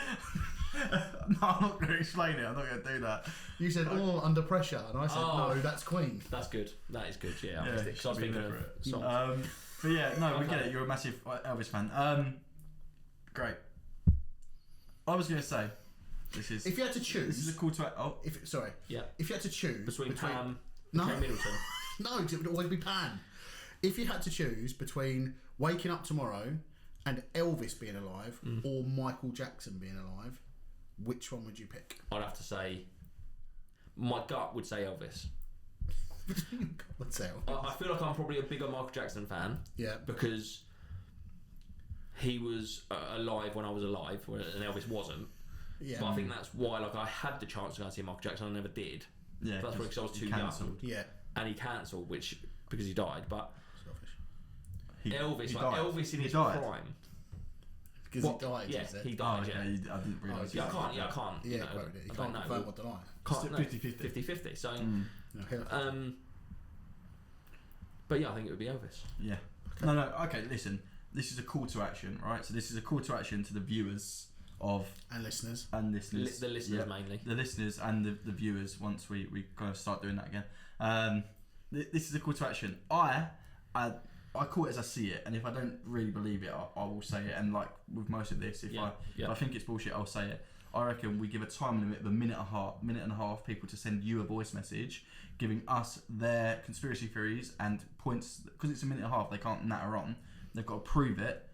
No, I'm not going to explain it. I'm not going to do that. You said all under pressure, and I said Oh. no, that's Queen. That's good. That is good. Yeah, I Yeah, missed it 'cause I was should be thinking there of for it. songs. But yeah, no, we Okay. get it. You're a massive Elvis fan. Great. I was going to say, this is If you had to this choose, is a call to oh if you Yeah. had to choose Between Pam No. and Kate Middleton. no, 'cause it would always be Pan. If you had to choose between waking up tomorrow and Elvis being alive or Michael Jackson being alive, which one would you pick? I'd have to say, my gut would say Elvis. Let's say I feel like I'm probably a bigger Michael Jackson fan yeah, because he was alive when I was alive, and Elvis wasn't. yeah, But I think that's why, like, I had the chance to go and see Michael Jackson, I never did. yeah, That's because I was too he young, cancelled. yeah. and he cancelled, which because he died. But He- Elvis, he like died. Elvis in He his died. prime. Because What? he died. Yeah, you said. he Oh, died. okay, yeah. I didn't realise. Yeah, I can't. Yeah, I can't. Yeah, you know, quoted it. You I can't don't know. confirm or deny. Can't, no, 50-50. 50-50. So, No, here- but yeah, I think it would be Elvis. Yeah. No. Okay, listen. This is a call to action, right? So this is a call to action to the viewers and listeners. and listeners. The listeners Yep. mainly. The listeners and the viewers. Once we kind of start doing that again. This is a call to action. I call it as I see it, and if I don't really believe it, I will say it. And like with most of this, if I think it's bullshit, I'll say it. I reckon we give a time limit of a minute and a half, people to send you a voice message giving us their conspiracy theories and points, because it's a minute and a half, they can't natter on. They've got to prove it,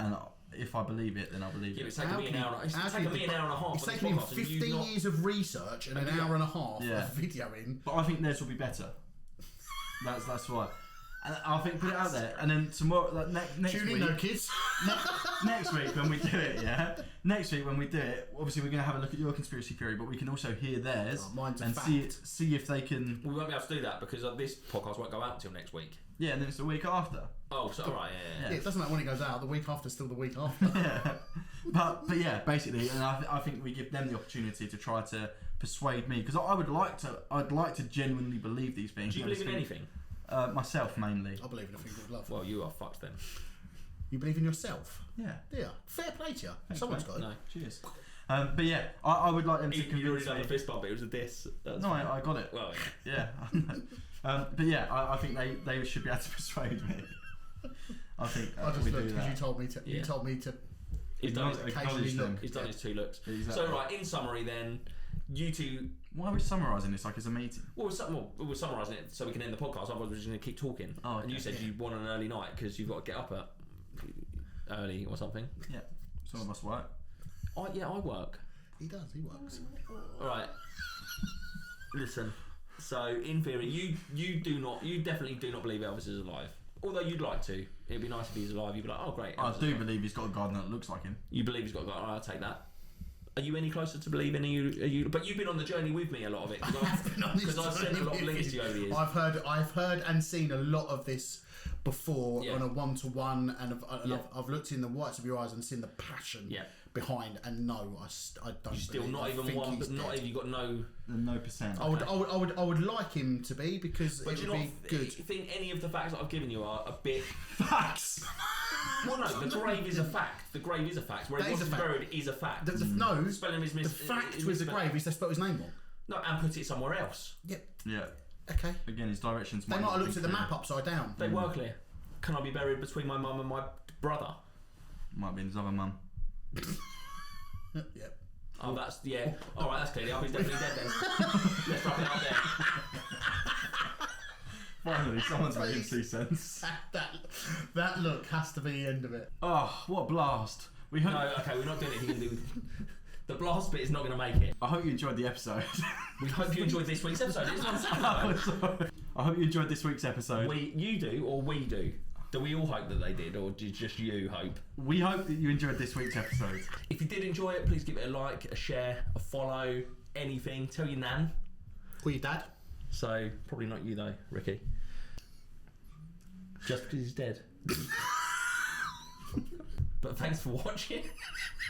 and if I believe it, then I believe Yeah, it. it's taken me an hour. It's taken me an hour and a half. It's on taken him this podcast, and 15 you've not- years of research and an Yeah. hour and a half Yeah. of videoing. But I think theirs will be better. That's why. And I think put it out there, and then tomorrow, like next Tune week, in, no kids. next week when we do it, next week when we do it, obviously we're going to have a look at your conspiracy theory, but we can also hear theirs Oh, mine's a and fact. see if they can. We won't be able to do that because this podcast won't go out until next week. Yeah, and then it's the week after. Oh, so alright, Yeah, it doesn't matter when it goes out. The week after, still the week after. Yeah. But yeah, basically, and I think we give them the opportunity to try to persuade me, because I'd like to genuinely believe these things. Do you believe in anything? Myself mainly. I believe in a thing called love. Well, you are fucked then. You believe in yourself? Yeah. Yeah. Fair play to you. Thanks, Someone's mate. got it. No. Cheers. But yeah, I would like them to You'd already convince done the me. fist bump, but it was a diss. That's No, fine. I got it. Well, Yeah. But yeah, I think they should be able to persuade me. I think I just we looked do because that. you told me to. You Yeah. told me to. he's done his, Occasionally look. he's done his 2 looks. Exactly. So right, in summary, then you two. Why are we summarising this like it's a meeting? Well, we're summarising it so we can end the podcast. Otherwise, we're just going to keep talking. Oh, And you okay. said you want an early night because you've got to get up at early or something. Yeah. Some of us work. I work. He does. He works. All right. Listen. So in theory, you definitely do not believe Elvis is alive. Although you'd like to. It'd be nice if he's alive. You'd be like, oh great. I Elvis do is alive. believe he's got a gardener that looks like him. You believe he's got a guy. I'll take that. Are you any closer to believing? Are you? But you've been on the journey with me a lot of it because I've sent a lot of links to you over the years. I've heard and seen a lot of this before Yeah. on a one-to-one, and Yeah. I've looked in the whites of your eyes and seen the passion behind. And no, I don't. You still believe. not I even think one, he's but not dead. even you got no. No percent. I would like him to be, because But it do would you be not good. think any of the facts that I've given you are a bit? Facts. Well, no, the grave is a fact. The grave is a fact. Where That he is was a fact. buried is a fact. No, Spelling his the fact with the misspelled. grave is they spelled his name wrong. No, and put it somewhere else. Yep. Yeah. Okay. Again, his directions. They might have looked at the map upside down. They were clear. Can I be buried between my mum and my brother? Might be his other mum. Yep. Oh, that's All right, that's clear. He's definitely dead then. Let's wrap it up there. Finally, someone's making see sense. That look has to be the end of it. Oh, what a blast! We hope. No, okay, we're not doing it. He can do. The blast bit is not going to make it. I hope you enjoyed the episode. We hope you enjoyed this week's episode. It's on Oh, Saturday. sorry. I hope you enjoyed this week's episode. You do, or we do? Do we all hope that they did, or did just you hope? We hope that you enjoyed this week's episode. If you did enjoy it, please give it a like, a share, a follow, anything. Tell your nan. Or your dad. So, probably not you though, Ricky. Just because he's dead. But thanks for watching.